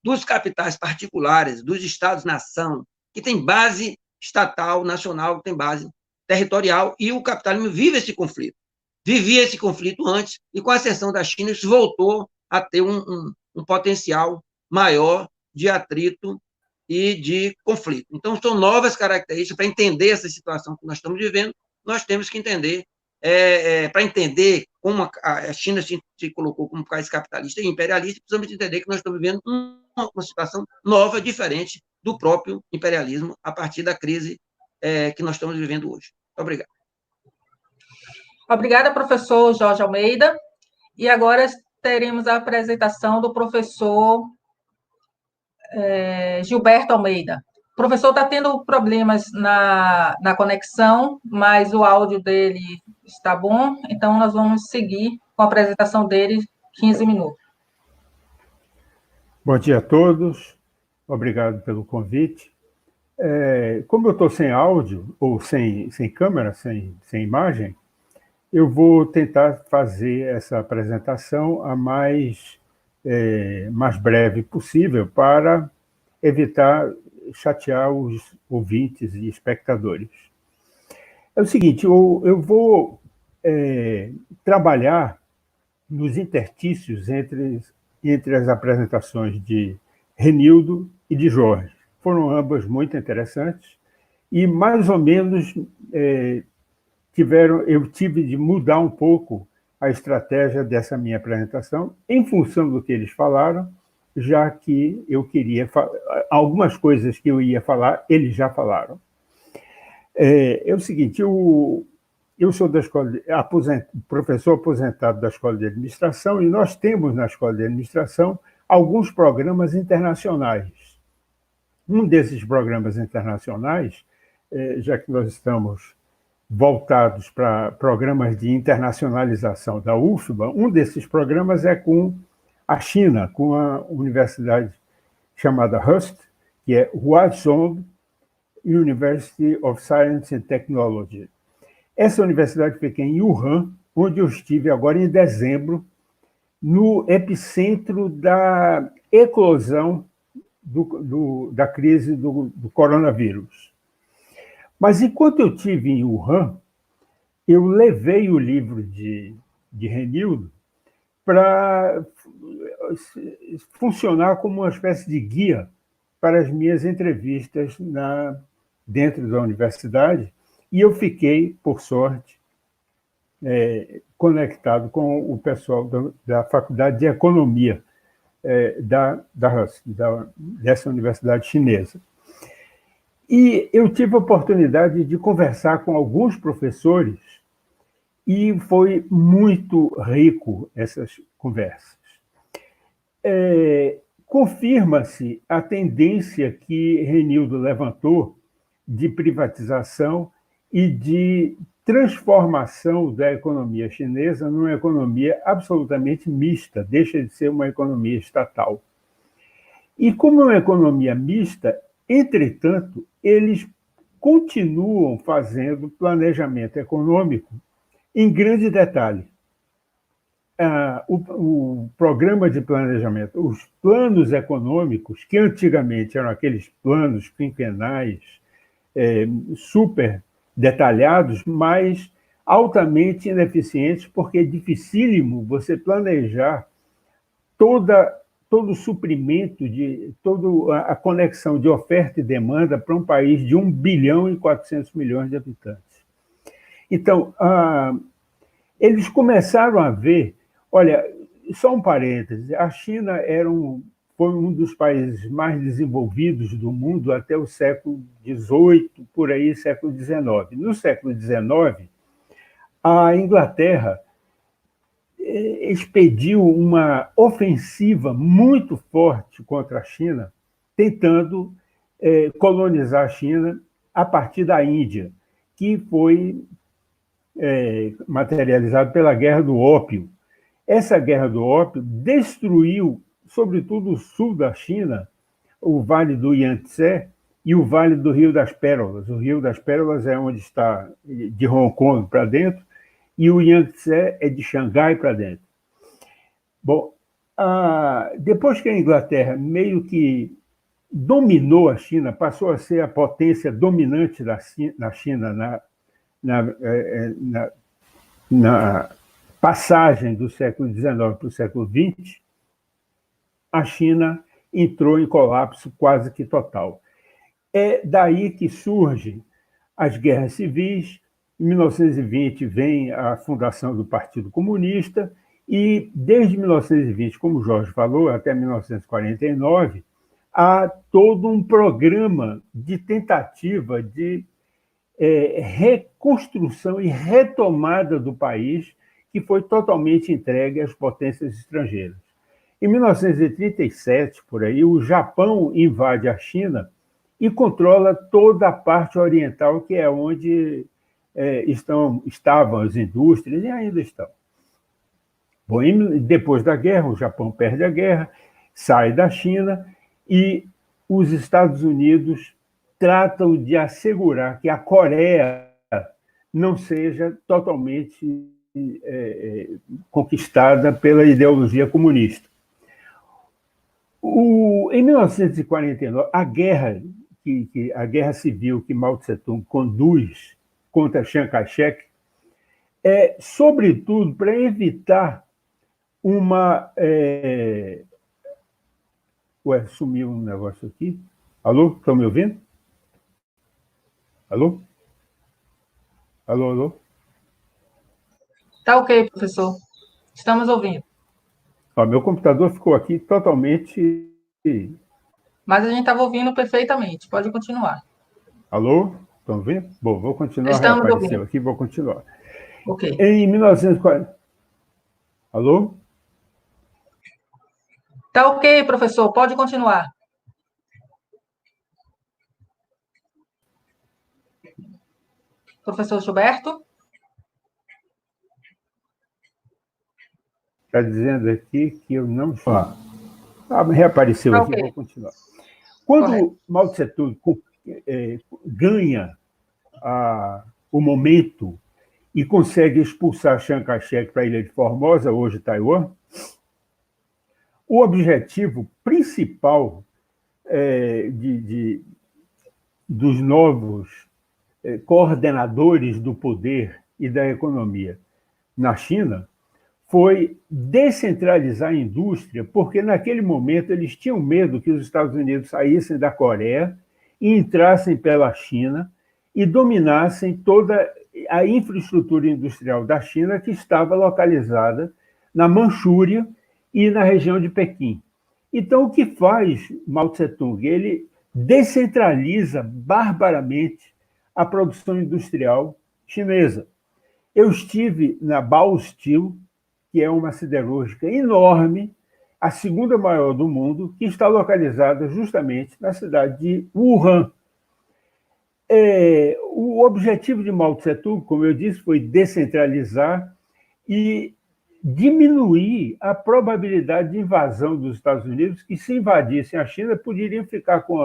dos capitais particulares, dos Estados-nação, que tem base estatal, nacional, que tem base territorial, e o capitalismo vive esse conflito. Vivia esse conflito antes, e com a ascensão da China, isso voltou a ter um potencial maior de atrito e de conflito. Então, são novas características. Para entender essa situação que nós estamos vivendo, nós temos que entender para entender como a China se colocou como país capitalista e imperialista, precisamos entender que nós estamos vivendo uma situação nova, diferente do próprio imperialismo, a partir da crise que nós estamos vivendo hoje. Muito obrigado. Obrigada, professor Jorge Almeida. E agora teremos a apresentação do professor Gilberto Almeida. O professor está tendo problemas na conexão, mas o áudio dele está bom, então nós vamos seguir com a apresentação dele, 15 minutos. Bom dia a todos, obrigado pelo convite. Como eu estou sem áudio, ou sem câmera, sem imagem, eu vou tentar fazer essa apresentação a mais breve possível para evitar chatear os ouvintes e espectadores. É o seguinte, eu vou trabalhar nos interstícios entre as apresentações de Renildo e de Jorge. Foram ambas muito interessantes e, mais ou menos, eu tive de mudar um pouco a estratégia dessa minha apresentação em função do que eles falaram, já que eu queria algumas coisas que eu ia falar, eles já falaram. É o seguinte, eu sou professor aposentado da Escola de Administração e nós temos na Escola de Administração alguns programas internacionais. Um desses programas internacionais, já que nós estamos voltados para programas de internacionalização da UFBA, um desses programas é com a China, com a universidade chamada HUST, que é Huazhong University of Science and Technology. Essa universidade fica em Wuhan, onde eu estive agora em dezembro, no epicentro da eclosão da crise do coronavírus. Mas, enquanto eu estive em Wuhan, eu levei o livro de Renildo para funcionar como uma espécie de guia para as minhas entrevistas dentro da universidade, e eu fiquei, por sorte, conectado com o pessoal da Faculdade de Economia dessa universidade chinesa. E eu tive a oportunidade de conversar com alguns professores e foi muito rico essas conversas. Confirma-se a tendência que Renildo levantou de privatização e de transformação da economia chinesa numa economia absolutamente mista, deixa de ser uma economia estatal. E como é uma economia mista, entretanto, eles continuam fazendo planejamento econômico em grande detalhe. O programa de planejamento, os planos econômicos, que antigamente eram aqueles planos quinquenais super detalhados, mas altamente ineficientes, porque é dificílimo você planejar todo o suprimento, toda a conexão de oferta e demanda para um país de 1 bilhão e 400 milhões de habitantes. Então, eles começaram a ver, olha, só um parêntese, a China foi um dos países mais desenvolvidos do mundo até o século XVIII, por aí, século XIX. No século XIX, a Inglaterra expediu uma ofensiva muito forte contra a China, tentando colonizar a China a partir da Índia, que foi materializado pela Guerra do Ópio. Essa Guerra do Ópio destruiu, sobretudo o sul da China, o Vale do Yangtze e o Vale do Rio das Pérolas. O Rio das Pérolas é onde está de Hong Kong para dentro, e o Yangtze é de Xangai para dentro. Bom, depois que a Inglaterra meio que dominou a China, passou a ser a potência dominante na China na passagem do século XIX para o século XX, a China entrou em colapso quase que total. É daí que surgem as guerras civis, Em 1920 vem a fundação do Partido Comunista e, desde 1920, como o Jorge falou, até 1949, há todo um programa de tentativa de reconstrução e retomada do país que foi totalmente entregue às potências estrangeiras. Em 1937, por aí, o Japão invade a China e controla toda a parte oriental, que é onde estavam as indústrias e ainda estão. Bom, depois da guerra, o Japão perde a guerra, sai da China e os Estados Unidos tratam de assegurar que a Coreia não seja totalmente conquistada pela ideologia comunista. Em 1949, a guerra civil que Mao Tse-tung conduz contra Chiang Kai-shek sobretudo, para evitar uma... sumiu um negócio aqui. Alô? Estão me ouvindo? Alô? Alô, alô? Tá ok, professor. Estamos ouvindo. Meu computador ficou aqui totalmente... Mas a gente estava ouvindo perfeitamente. Pode continuar. Alô? Estão ouvindo? Bom, vou continuar. Estamos Reapareceu ouvindo. aqui, vou continuar. Ok. Em 1940... Alô? Tá ok, professor. Pode continuar. Professor Gilberto? Está dizendo aqui que eu não estou. Reapareceu aqui, Ok. vou continuar. Quando Correto. Mao Tse-tung ganha o momento e consegue expulsar Chiang Kai-shek para a ilha de Formosa, hoje Taiwan, o objetivo principal dos novos coordenadores do poder e da economia na China foi descentralizar a indústria, porque naquele momento eles tinham medo que os Estados Unidos saíssem da Coreia e entrassem pela China e dominassem toda a infraestrutura industrial da China, que estava localizada na Manchúria e na região de Pequim. Então, o que faz Mao Tse-tung? Ele descentraliza barbaramente a produção industrial chinesa. Eu estive na Baosteel, que é uma siderúrgica enorme, a segunda maior do mundo, que está localizada justamente na cidade de Wuhan. O objetivo de Mao Tse-tung, como eu disse, foi descentralizar e diminuir a probabilidade de invasão dos Estados Unidos, que se invadissem a China, poderiam ficar com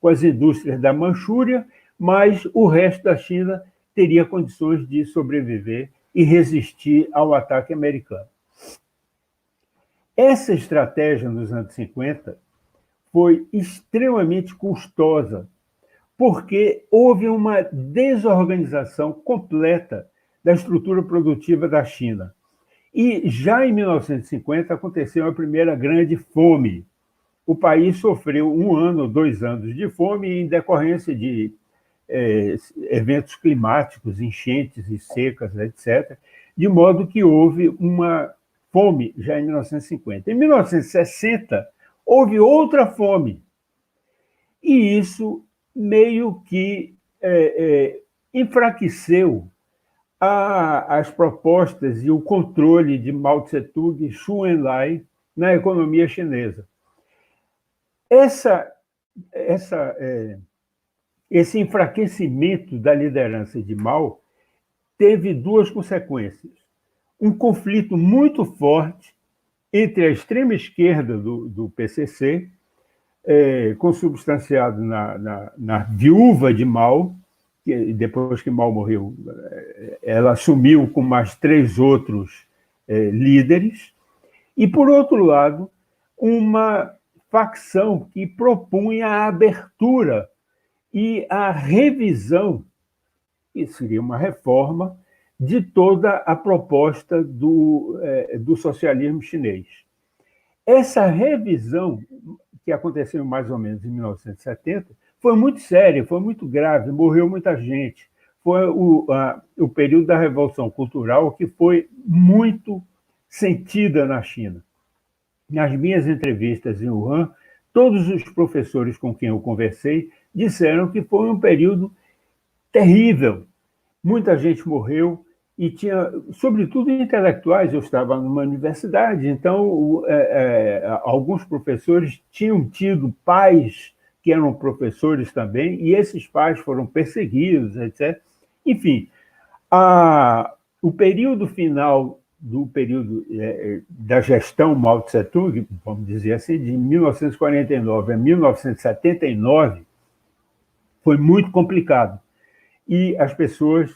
as indústrias da Manchúria, mas o resto da China teria condições de sobreviver e resistir ao ataque americano. Essa estratégia nos anos 50 foi extremamente custosa, porque houve uma desorganização completa da estrutura produtiva da China. E já em 1950 aconteceu a primeira grande fome. O país sofreu 1 ano, 2 anos de fome em decorrência de eventos climáticos, enchentes e secas, etc., de modo que houve uma fome já em 1950. Em 1960, houve outra fome, e isso meio que enfraqueceu as propostas e o controle de Mao Tse-tung e Zhou Enlai na economia chinesa. Esse enfraquecimento da liderança de Mao teve 2 consequências. Um conflito muito forte entre a extrema esquerda do PCC, consubstanciado na viúva de Mao, que depois que Mao morreu, ela assumiu com mais 3 outros líderes, e, por outro lado, uma facção que propunha a abertura e a revisão, que seria uma reforma, de toda a proposta do socialismo chinês. Essa revisão, que aconteceu mais ou menos em 1970, foi muito séria, foi muito grave, morreu muita gente, foi o período da Revolução Cultural, que foi muito sentida na China. Nas minhas entrevistas em Wuhan, todos os professores com quem eu conversei disseram que foi um período terrível. Muita gente morreu e tinha, sobretudo intelectuais. Eu estava numa universidade, então alguns professores tinham tido pais que eram professores também, e esses pais foram perseguidos, etc. Enfim, o período final do período da gestão Mao Tse-tung, vamos dizer assim, de 1949 a 1979, foi muito complicado. E as pessoas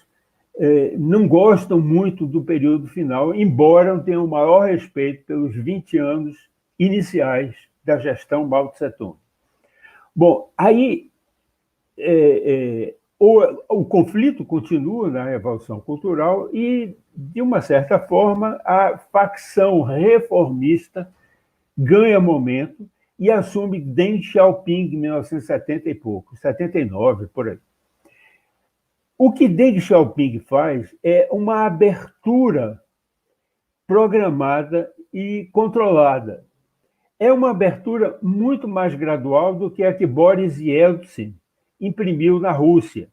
não gostam muito do período final, embora tenham o maior respeito pelos 20 anos iniciais da gestão Mao Tse-tung. Bom, aí o conflito continua na Revolução Cultural e, de uma certa forma, a facção reformista ganha momento e assume Deng Xiaoping em 1970 e pouco, 79, por aí. O que Deng Xiaoping faz é uma abertura programada e controlada. É uma abertura muito mais gradual do que a que Boris Yeltsin imprimiu na Rússia.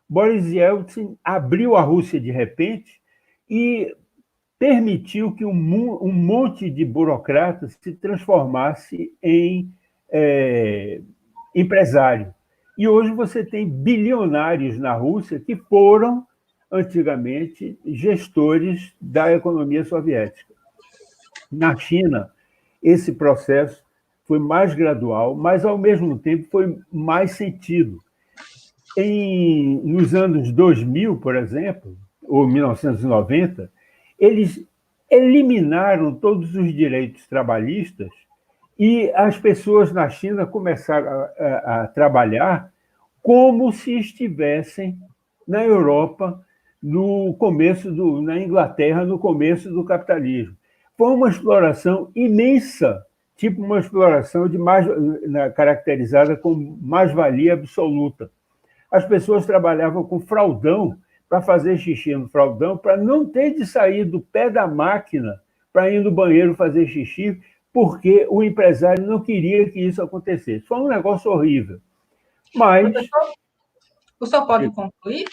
Boris Yeltsin abriu a Rússia de repente e permitiu que um monte de burocratas se transformasse em empresário. E hoje você tem bilionários na Rússia que foram, antigamente, gestores da economia soviética. Na China, esse processo foi mais gradual, mas, ao mesmo tempo, foi mais sentido. Nos anos 2000, por exemplo, ou 1990, eles eliminaram todos os direitos trabalhistas e as pessoas na China começaram a trabalhar como se estivessem na Europa, na Inglaterra, no começo do capitalismo. Foi uma exploração imensa, tipo uma exploração caracterizada como mais-valia absoluta. As pessoas trabalhavam com fraldão para fazer xixi no fraldão, para não ter de sair do pé da máquina para ir no banheiro fazer xixi, porque o empresário não queria que isso acontecesse. Foi um negócio horrível. Mas... O senhor pode concluir?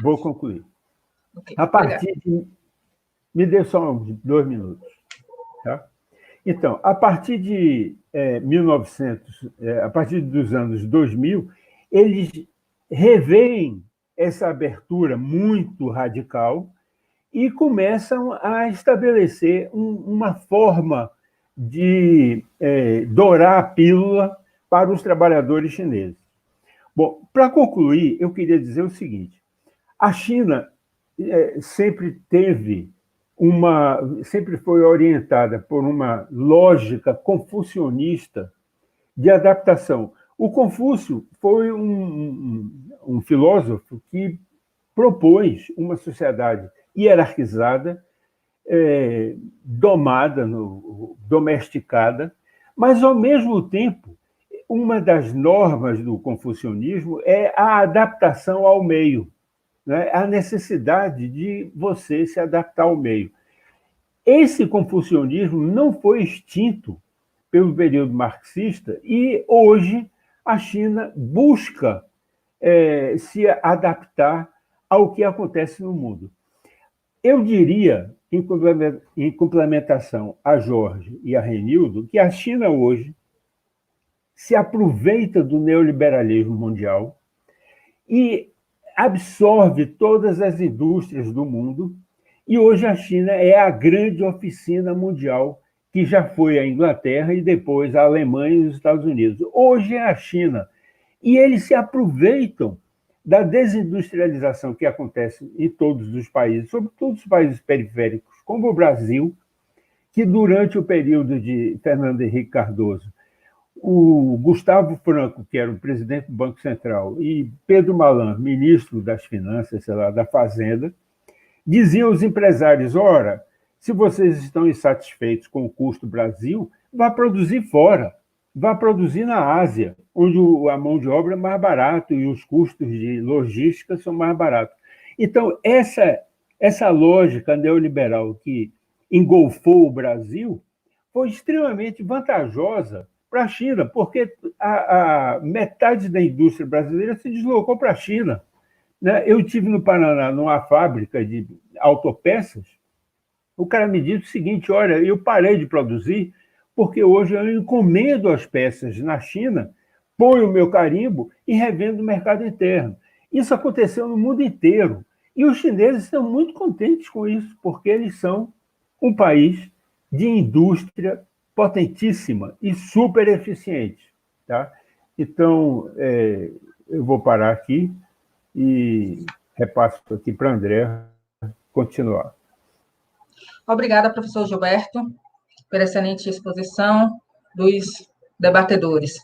Vou concluir. Okay, a partir de... Me dê só uns 2 minutos. Tá? Então, a partir de a partir dos anos 2000, eles reveem essa abertura muito radical e começam a estabelecer uma forma de dourar a pílula para os trabalhadores chineses. Bom, para concluir, eu queria dizer o seguinte: a China sempre foi orientada por uma lógica confucionista de adaptação. O Confúcio foi um filósofo que propôs uma sociedade hierarquizada, domesticada, mas, ao mesmo tempo, uma das normas do confucionismo é a adaptação ao meio, né? A necessidade de você se adaptar ao meio. Esse confucionismo não foi extinto pelo período marxista e, hoje, a China busca se adaptar ao que acontece no mundo. Eu diria, em complementação a Jorge e a Renildo, que a China hoje se aproveita do neoliberalismo mundial e absorve todas as indústrias do mundo, e hoje a China é a grande oficina mundial, que já foi a Inglaterra e depois a Alemanha e os Estados Unidos. Hoje é a China. E eles se aproveitam da desindustrialização que acontece em todos os países, sobretudo os países periféricos, como o Brasil, que durante o período de Fernando Henrique Cardoso, o Gustavo Franco, que era o presidente do Banco Central, e Pedro Malan, ministro das Finanças, da Fazenda, diziam aos empresários: ora, se vocês estão insatisfeitos com o custo Brasil, vá produzir fora, vá produzir na Ásia, onde a mão de obra é mais barata e os custos de logística são mais baratos. Então, essa lógica neoliberal que engolfou o Brasil foi extremamente vantajosa para a China, porque a metade da indústria brasileira se deslocou para a China. Né? Eu estive no Paraná, numa fábrica de autopeças, o cara me disse o seguinte, olha, eu parei de produzir porque hoje eu encomendo as peças na China, ponho o meu carimbo e revendo no mercado interno. Isso aconteceu no mundo inteiro. E os chineses estão muito contentes com isso, porque eles são um país de indústria potentíssima e super eficiente. Tá? Então, eu vou parar aqui e repasso aqui para a André continuar. Obrigada, professor Gilberto, pela excelente exposição dos debatedores.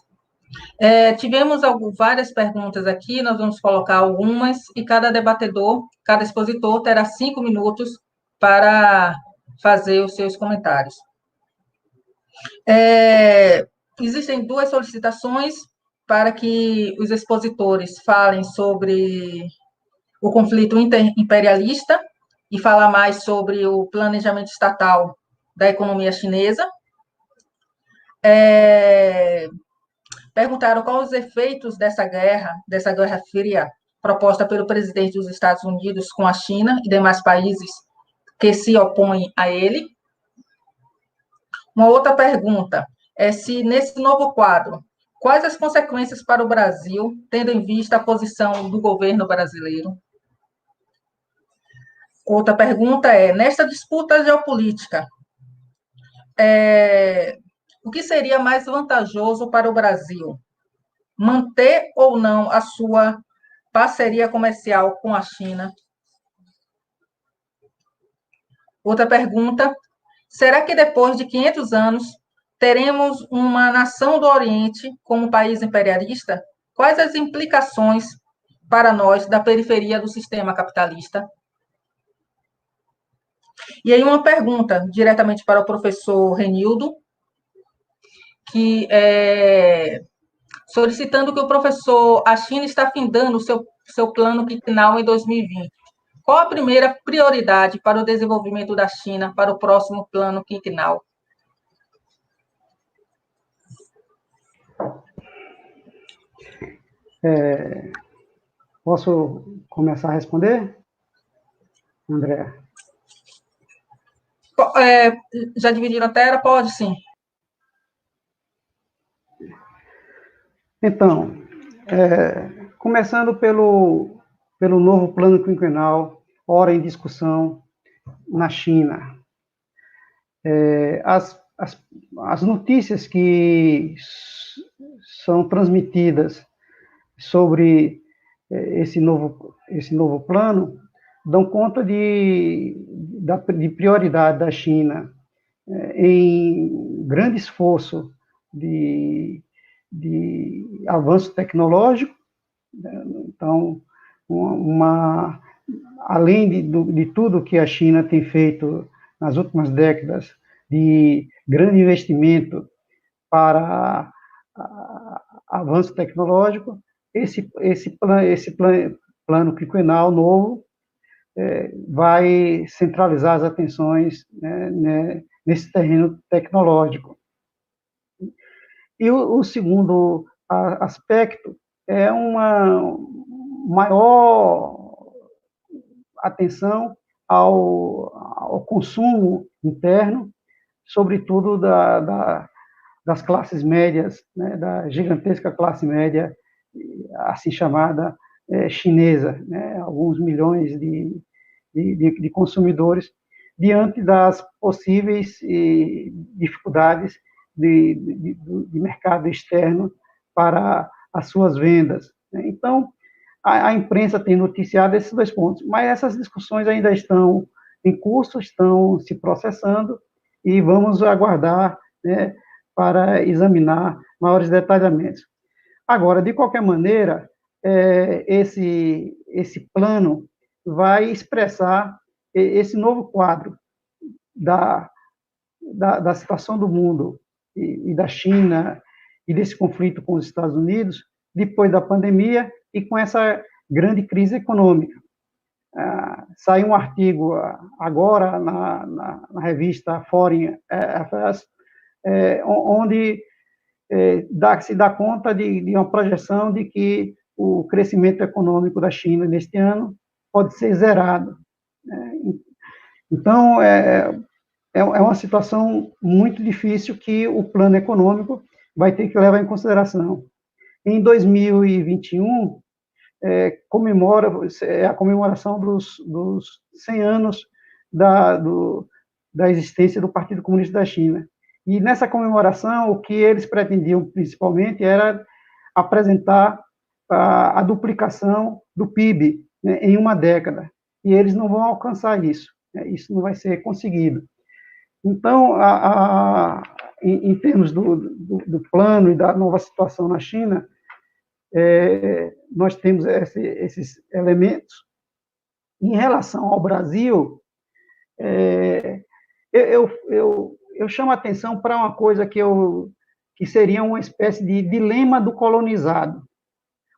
Tivemos várias perguntas aqui, nós vamos colocar algumas, e cada debatedor, cada expositor terá 5 minutos para fazer os seus comentários. Existem 2 solicitações para que os expositores falem sobre o conflito interimperialista e falar mais sobre o planejamento estatal da economia chinesa. Perguntaram quais os efeitos dessa Guerra Fria, proposta pelo presidente dos Estados Unidos com a China e demais países que se opõem a ele. Uma outra pergunta é se, nesse novo quadro, quais as consequências para o Brasil, tendo em vista a posição do governo brasileiro? Outra pergunta é, nesta disputa geopolítica, o que seria mais vantajoso para o Brasil? Manter ou não a sua parceria comercial com a China? Outra pergunta, será que depois de 500 anos teremos uma nação do Oriente como país imperialista? Quais as implicações para nós da periferia do sistema capitalista? E aí uma pergunta diretamente para o professor Renildo, que solicitando que o professor, a China está findando o seu plano quinquenal em 2020. Qual a primeira prioridade para o desenvolvimento da China para o próximo plano quinquenal? Posso começar a responder, André? Já dividiram a tela? Pode, sim. Então, começando pelo novo plano quinquenal, ora em discussão na China. As notícias que são transmitidas sobre esse novo plano dão conta de prioridade da China em grande esforço de avanço tecnológico. Então, além de tudo que a China tem feito nas últimas décadas, de grande investimento para avanço tecnológico, esse plano quinquenal novo vai centralizar as atenções, né, nesse terreno tecnológico. E o segundo aspecto é uma maior atenção ao consumo interno, sobretudo das classes médias, né, da gigantesca classe média, assim chamada chinesa, né, alguns milhões de consumidores, diante das possíveis dificuldades de mercado externo para as suas vendas. Então, a imprensa tem noticiado esses 2 pontos, mas essas discussões ainda estão em curso, estão se processando, e vamos aguardar, né, para examinar maiores detalhamentos. Agora, de qualquer maneira, esse plano vai expressar esse novo quadro da situação do mundo e da China e desse conflito com os Estados Unidos depois da pandemia e com essa grande crise econômica. saiu um artigo agora na revista Foreign Affairs, onde se dá conta de uma projeção de que o crescimento econômico da China neste ano pode ser zerado. Então, é uma situação muito difícil que o plano econômico vai ter que levar em consideração. Em 2021, a comemoração dos 100 anos da existência do Partido Comunista da China. E nessa comemoração, o que eles pretendiam, principalmente, era apresentar a duplicação do PIB, né, em uma década. E eles não vão alcançar isso. Isso não vai ser conseguido. Então, em termos do plano e da nova situação na China, nós temos esses elementos. Em relação ao Brasil, eu chamo a atenção para uma coisa que seria uma espécie de dilema do colonizado.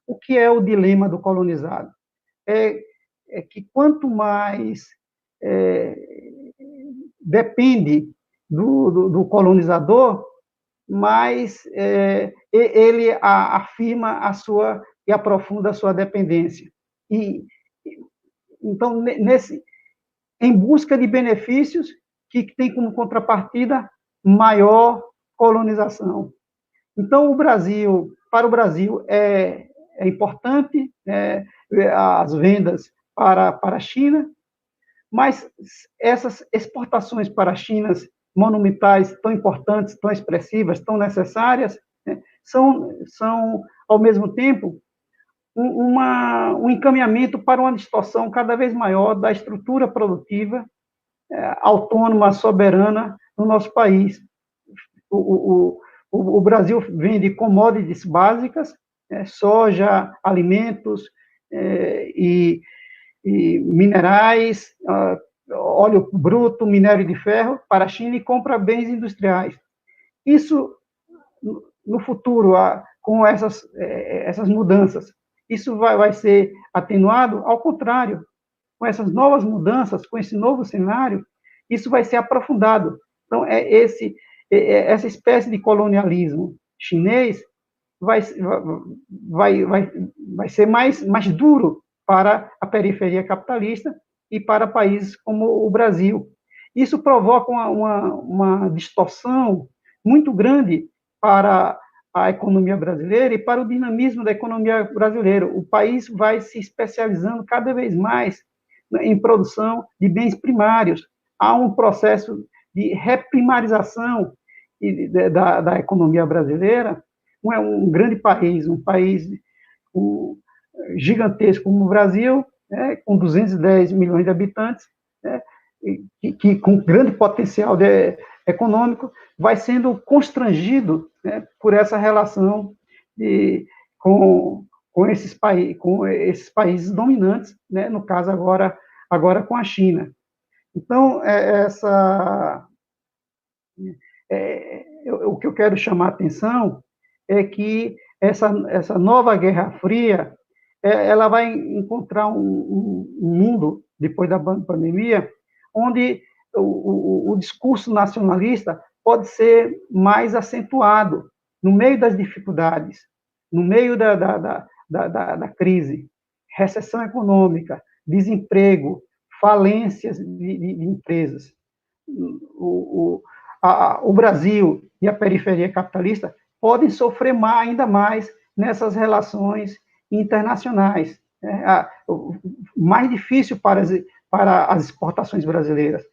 O que é o dilema do colonizado? É que quanto mais depende do colonizador, mais ele afirma e aprofunda a sua dependência. Então, em busca de benefícios que tem como contrapartida maior colonização. Então, para o Brasil é importante as vendas para a China, mas essas exportações para a China monumentais, tão importantes, tão expressivas, tão necessárias, são, ao mesmo tempo, um encaminhamento para uma distorção cada vez maior da estrutura produtiva autônoma, soberana no nosso país. O Brasil vende commodities básicas, soja, alimentos e minerais, óleo bruto, minério de ferro para a China e compra bens industriais. Isso, no futuro, com essas mudanças, isso vai ser atenuado? Ao contrário, com essas novas mudanças, com esse novo cenário, isso vai ser aprofundado. Então, essa espécie de colonialismo chinês vai ser mais duro para a periferia capitalista e para países como o Brasil. Isso provoca uma distorção muito grande para a economia brasileira e para o dinamismo da economia brasileira. O país vai se especializando cada vez mais em produção de bens primários. Há um processo de reprimarização da economia brasileira. Um grande país, um país gigantesco como o Brasil, com 210 milhões de habitantes, que com grande potencial econômico, vai sendo constrangido por essa relação com esses países dominantes, no caso agora com a China. Então, o que eu quero chamar a atenção é que essa nova Guerra Fria, ela vai encontrar um mundo, depois da pandemia, onde o discurso nacionalista pode ser mais acentuado no meio das dificuldades, no meio da crise, recessão econômica, desemprego, falências de empresas. O Brasil e a periferia capitalista podem sofrer ainda mais nessas relações internacionais. Mais difícil para as exportações brasileiras.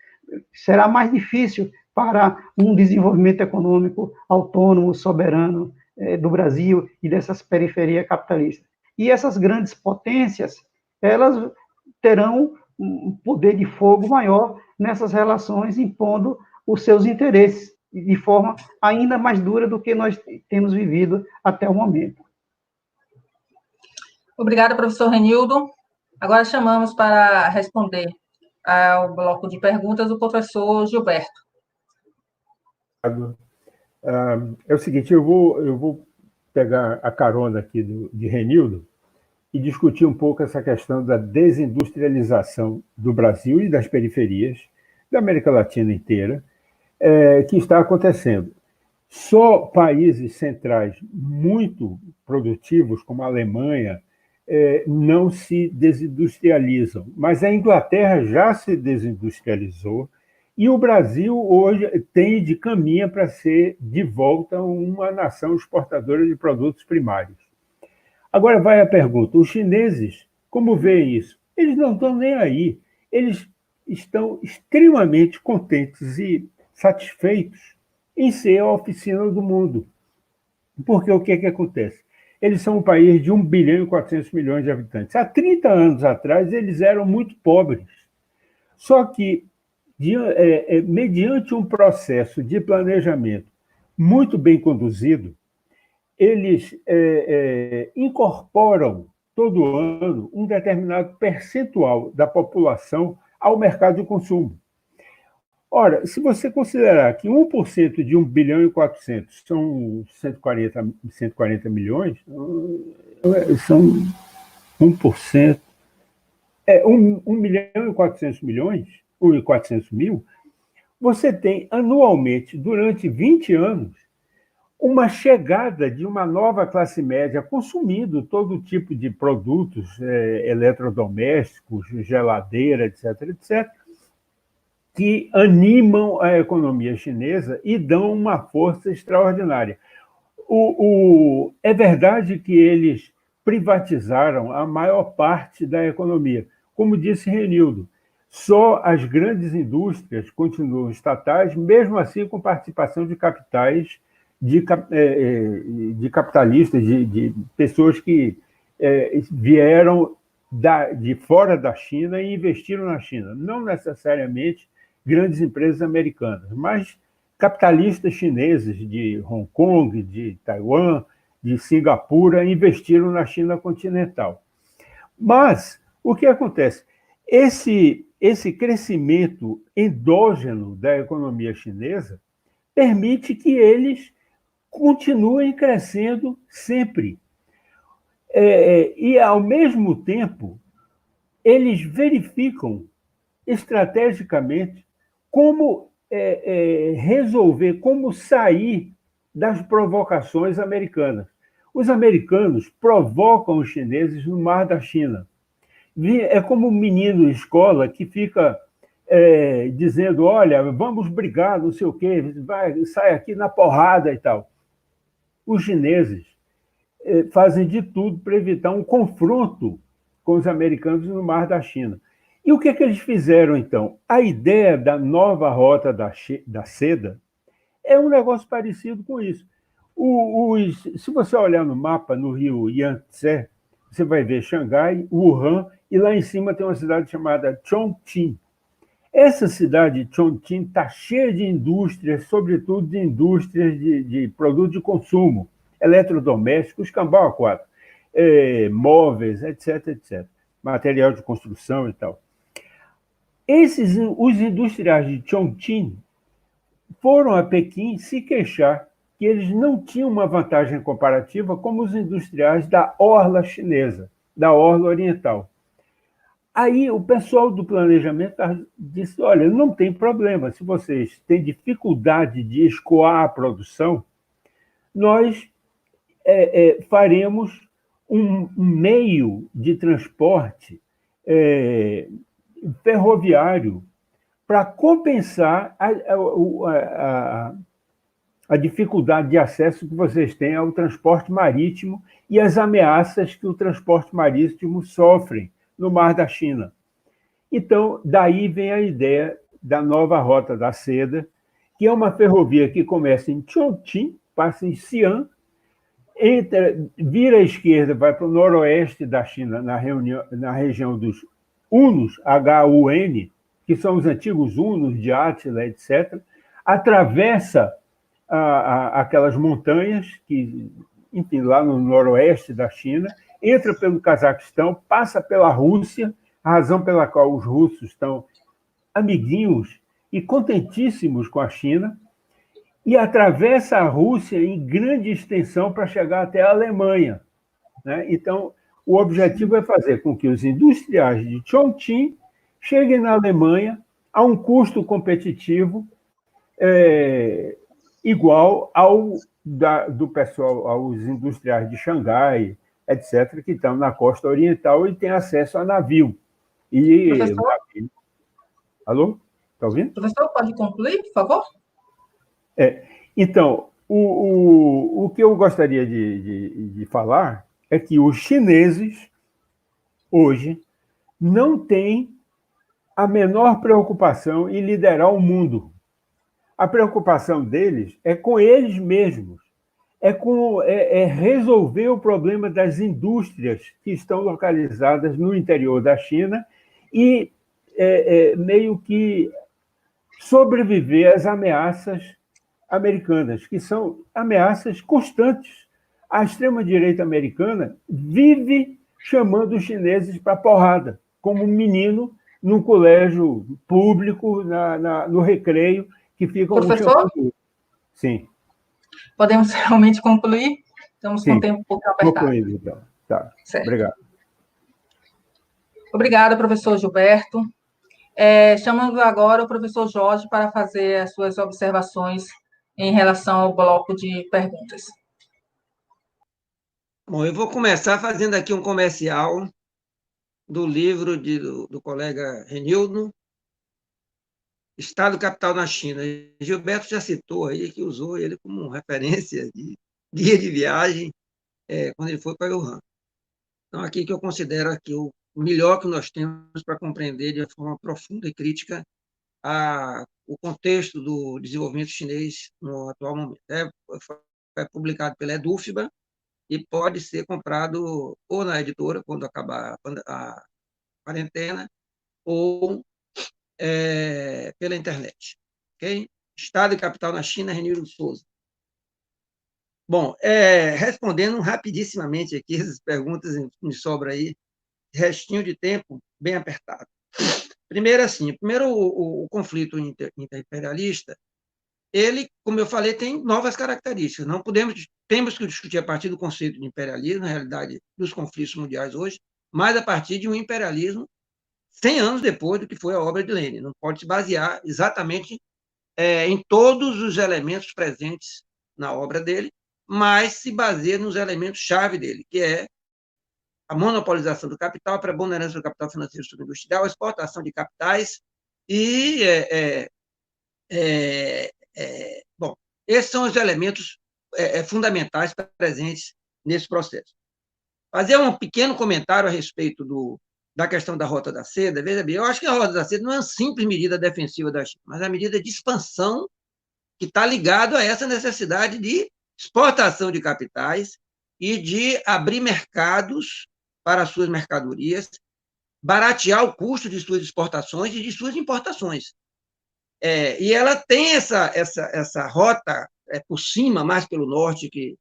Será mais difícil para um desenvolvimento econômico autônomo, soberano do Brasil e dessas periferias capitalistas. E essas grandes potências, elas terão um poder de fogo maior nessas relações, impondo os seus interesses de forma ainda mais dura do que nós temos vivido até o momento. Obrigada, professor Renildo. Agora chamamos para responder ao bloco de perguntas o professor Gilberto. É o seguinte, eu vou pegar a carona aqui de Renildo e discutir um pouco essa questão da desindustrialização do Brasil e das periferias, da América Latina inteira, que está acontecendo. Só países centrais muito produtivos, como a Alemanha, não se desindustrializam. Mas a Inglaterra já se desindustrializou e o Brasil hoje caminha para ser de volta uma nação exportadora de produtos primários. Agora vai a pergunta: os chineses, como veem isso? Eles não estão nem aí. Eles estão extremamente contentes e satisfeitos em ser a oficina do mundo. Porque o que acontece? Eles são um país de 1 bilhão e 400 milhões de habitantes. Há 30 anos atrás, eles eram muito pobres. Só que, mediante um processo de planejamento muito bem conduzido, eles incorporam todo ano um determinado percentual da população ao mercado de consumo. Ora, se você considerar que 1% de 1 bilhão e 400 são 140 milhões, são 1%, 1 milhão e 400 milhões, 1 e 400 mil, você tem anualmente, durante 20 anos, uma chegada de uma nova classe média consumindo todo tipo de produtos eletrodomésticos, geladeira, etc., etc., que animam a economia chinesa e dão uma força extraordinária. É verdade que eles privatizaram a maior parte da economia. Como disse Renildo, só as grandes indústrias continuam estatais, mesmo assim com participação de capitais, de capitalistas, de pessoas que vieram de fora da China e investiram na China. Não necessariamente grandes empresas americanas, mas capitalistas chineses de Hong Kong, de Taiwan, de Singapura, investiram na China continental. Mas o que acontece? Esse crescimento endógeno da economia chinesa permite que eles continuem crescendo sempre. E, ao mesmo tempo, eles verificam estrategicamente como resolver, como sair das provocações americanas. Os americanos provocam os chineses no Mar da China. É como um menino em escola que fica dizendo: olha, vamos brigar, não sei o quê, sai aqui na porrada e tal. Os chineses fazem de tudo para evitar um confronto com os americanos no Mar da China. E o que eles fizeram, então? A ideia da nova rota da seda é um negócio parecido com isso. Se você olhar no mapa, no rio Yangtze, você vai ver Xangai, Wuhan, e lá em cima tem uma cidade chamada Chongqing. Essa cidade, Chongqing, está cheia de indústrias, sobretudo de indústrias de produtos de consumo, eletrodomésticos, cambau a quatro, móveis, etc., etc., material de construção e tal. Os industriais de Chongqing foram a Pequim se queixar que eles não tinham uma vantagem comparativa como os industriais da orla chinesa, da orla oriental. Aí o pessoal do planejamento disse: olha, não tem problema, se vocês têm dificuldade de escoar a produção, nós faremos um meio de transporte ferroviário para compensar a dificuldade de acesso que vocês têm ao transporte marítimo e as ameaças que o transporte marítimo sofre no Mar da China. Então, daí vem a ideia da nova Rota da Seda, que é uma ferrovia que começa em Chongqing, passa em Xi'an, vira à esquerda, vai para o noroeste da China, na região dos Hunos, H-U-N, que são os antigos Hunos de Átila, etc., atravessa aquelas montanhas, que, enfim, lá no noroeste da China, entra pelo Cazaquistão, passa pela Rússia, a razão pela qual os russos estão amiguinhos e contentíssimos com a China, e atravessa a Rússia em grande extensão para chegar até a Alemanha, né? Então, O objetivo é fazer com que os industriais de Chongqing cheguem na Alemanha a um custo competitivo igual ao do pessoal, aos industriais de Xangai, etc., que estão na costa oriental e têm acesso a navio. Professor? Alô? Está ouvindo? Professor, pode concluir, por favor? Então, o que eu gostaria de falar é que os chineses, hoje, não têm a menor preocupação em liderar o mundo. A preocupação deles é com eles mesmos, é resolver o problema das indústrias que estão localizadas no interior da China e meio que sobreviver às ameaças americanas, que são ameaças constantes. A extrema-direita americana vive chamando os chineses para porrada, como um menino num colégio público, no recreio, que ficam Professor? chamando. Sim. Podemos realmente concluir? Estamos com o tempo um pouco apertado. Concluído, então. Tá. Certo. Obrigado. Obrigada, professor Gilberto. Chamamos agora o professor Jorge para fazer as suas observações em relação ao bloco de perguntas. Bom, eu vou começar fazendo aqui um comercial do livro do colega Renildo, Estado Capital na China. Gilberto já citou aí que usou ele como referência de guia de viagem quando ele foi para Wuhan. Então, aqui que eu considero aqui o melhor que nós temos para compreender de forma profunda e crítica o contexto do desenvolvimento chinês no atual momento. Foi publicado pela EDUFBA e pode ser comprado ou na editora, quando acabar a quarentena, ou pela internet. Okay? Estado e Capital na China, Renildo Souza. Bom, respondendo rapidissimamente aqui essas perguntas, me sobra aí, restinho de tempo bem apertado. Primeiro, o conflito interimperialista, ele, como eu falei, tem novas características. Temos que discutir a partir do conceito de imperialismo, na realidade, dos conflitos mundiais hoje, mas a partir de um imperialismo 100 anos depois do que foi a obra de Lenin. Não pode se basear exatamente em todos os elementos presentes na obra dele, mas se baseia nos elementos-chave dele, que é a monopolização do capital, a preponderância do capital financeiro sobre o industrial, a exportação de capitais e... bom, esses são os elementos fundamentais presentes nesse processo. Fazer um pequeno comentário a respeito da questão da Rota da Seda. Veja bem, eu acho que a Rota da Seda não é uma simples medida defensiva da China, mas é uma medida de expansão que está ligada a essa necessidade de exportação de capitais e de abrir mercados para as suas mercadorias, baratear o custo de suas exportações e de suas importações. E ela tem essa rota por cima, mais pelo norte, que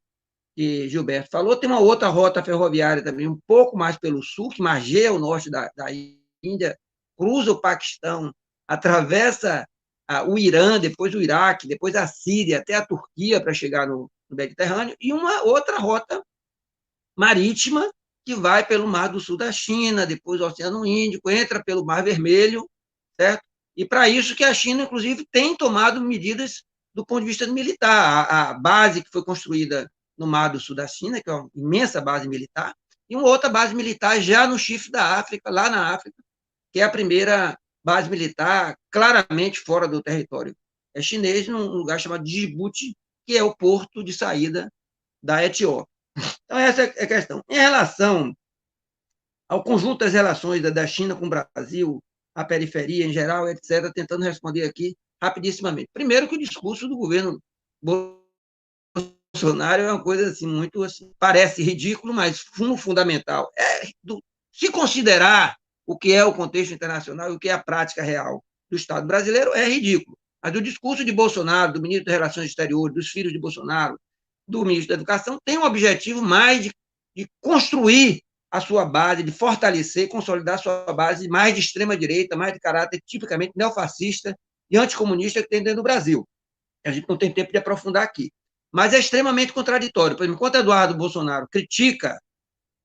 Gilberto falou. Tem uma outra rota ferroviária também, um pouco mais pelo sul, que margeia o norte da Índia, cruza o Paquistão, atravessa o Irã, depois o Iraque, depois a Síria, até a Turquia para chegar no Mediterrâneo, e uma outra rota marítima que vai pelo Mar do Sul da China, depois o Oceano Índico, entra pelo Mar Vermelho, certo? E para isso que a China, inclusive, tem tomado medidas do ponto de vista militar. A base que foi construída no Mar do Sul da China, que é uma imensa base militar, e uma outra base militar já no Chifre da África, lá na África, que é a primeira base militar claramente fora do território chinês, num lugar chamado Djibouti, que é o porto de saída da Etiópia. Então, essa é a questão. Em relação ao conjunto das relações da China com o Brasil, a periferia em geral, etc., tentando responder aqui rapidissimamente. Primeiro, que o discurso do governo Bolsonaro é uma coisa assim, muito assim, parece ridículo, mas fundamental. Se considerar o que é o contexto internacional e o que é a prática real do Estado brasileiro, é ridículo. Mas o discurso de Bolsonaro, do ministro das Relações Exteriores, dos filhos de Bolsonaro, do ministro da Educação, tem um objetivo mais de construir a sua base, de fortalecer e consolidar a sua base mais de extrema-direita, mais de caráter tipicamente neofascista e anticomunista que tem dentro do Brasil. A gente não tem tempo de aprofundar aqui. Mas é extremamente contraditório. Por exemplo, enquanto Eduardo Bolsonaro critica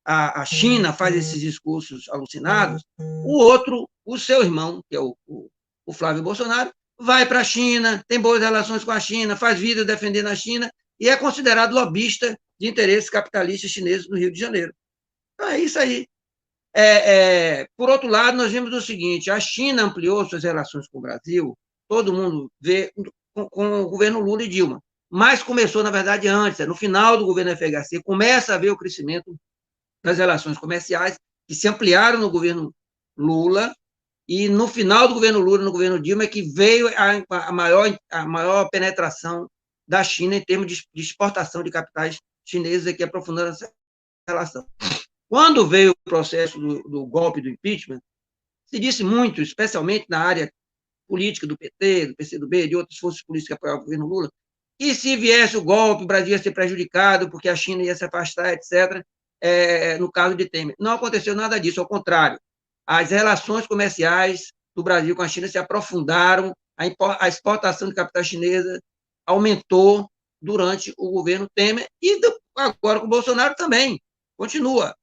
a China faz esses discursos alucinados, o outro, o seu irmão, que é o Flávio Bolsonaro, vai para a China, tem boas relações com a China, faz vídeo defendendo a China e é considerado lobista de interesses capitalistas chineses no Rio de Janeiro. Então, é isso aí. Por outro lado, nós vimos o seguinte, a China ampliou suas relações com o Brasil, todo mundo vê, com o governo Lula e Dilma, mas começou, na verdade, antes, no final do governo FHC, começa a ver o crescimento das relações comerciais, que se ampliaram no governo Lula, e no final do governo Lula, no governo Dilma, é que veio a maior penetração da China em termos de exportação de capitais chineses, aqui aprofundando essa relação. Quando veio o processo do golpe do impeachment, se disse muito, especialmente na área política do PT, do PCdoB, de outras forças políticas que apoiavam o governo Lula, que se viesse o golpe, o Brasil ia ser prejudicado, porque a China ia se afastar, etc., no caso de Temer. Não aconteceu nada disso, ao contrário. As relações comerciais do Brasil com a China se aprofundaram, a exportação de capital chinesa aumentou durante o governo Temer, e agora com o Bolsonaro também, continua.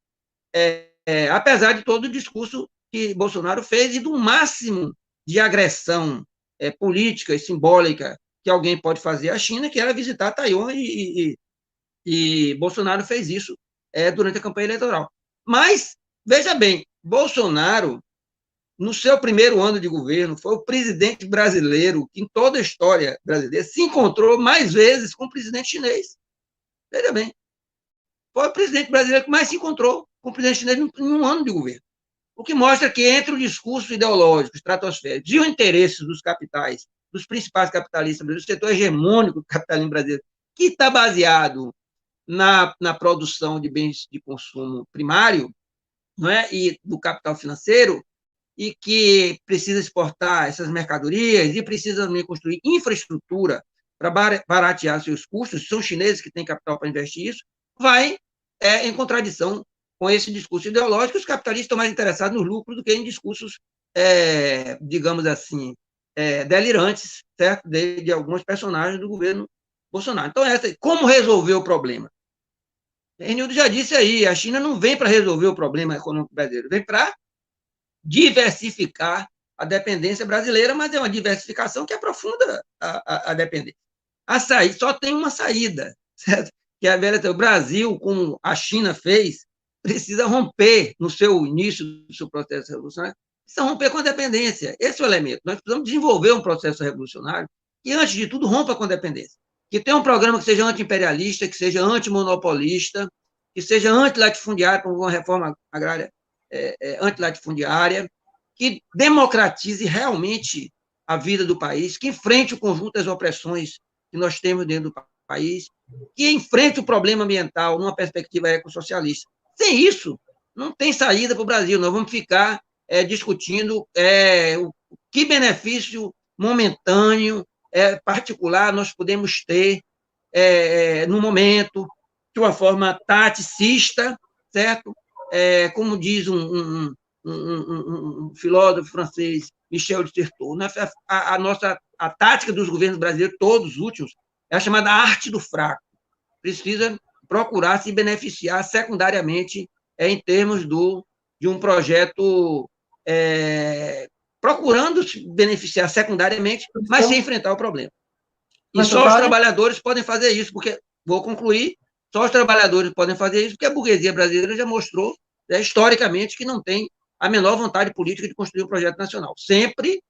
Apesar de todo o discurso que Bolsonaro fez e do máximo de agressão política e simbólica que alguém pode fazer à China, que era visitar Taiwan, e Bolsonaro fez isso durante a campanha eleitoral. Mas, veja bem, Bolsonaro, no seu primeiro ano de governo, foi o presidente brasileiro que, em toda a história brasileira, se encontrou mais vezes com o presidente chinês. Veja bem, foi o presidente brasileiro que mais se encontrou com o presidente chinês em um ano de governo. O que mostra que entre o discurso ideológico, estratosférico, e o interesse dos capitais, dos principais capitalistas brasileiros, o setor hegemônico do capitalismo brasileiro, que está baseado na produção de bens de consumo primário, não é? E do capital financeiro, e que precisa exportar essas mercadorias e precisa também construir infraestrutura para baratear seus custos, são chineses que têm capital para investir isso, vai em contradição com esse discurso ideológico. Os capitalistas estão mais interessados no lucro do que em discursos, digamos assim, delirantes, certo? De alguns personagens do governo Bolsonaro. Então, como resolver o problema? Renildo já disse aí, a China não vem para resolver o problema econômico brasileiro, vem para diversificar a dependência brasileira, mas é uma diversificação que aprofunda a dependência. Só tem uma saída, certo? Que o Brasil, como a China fez, precisa romper no seu início do seu processo revolucionário, precisa romper com a dependência. Esse é o elemento. Nós precisamos desenvolver um processo revolucionário que, antes de tudo, rompa com a dependência. Que tenha um programa que seja anti-imperialista, que seja antimonopolista, que seja anti-latifundiário, com uma reforma agrária anti-latifundiária, que democratize realmente a vida do país, que enfrente o conjunto das opressões que nós temos dentro do país, que enfrente o problema ambiental numa perspectiva ecossocialista. Sem isso, não tem saída para o Brasil. Nós vamos ficar discutindo o que benefício momentâneo, particular, nós podemos ter no momento, de uma forma taticista, certo? Como diz um filósofo francês, Michel de Certeau, a tática dos governos brasileiros, todos os últimos, é a chamada arte do fraco. Precisa procurar se beneficiar secundariamente em termos de um projeto procurando se beneficiar secundariamente, mas sem enfrentar o problema. E só os trabalhadores podem fazer isso, porque, vou concluir, só os trabalhadores podem fazer isso, porque a burguesia brasileira já mostrou, historicamente, que não tem a menor vontade política de construir um projeto nacional. Sempre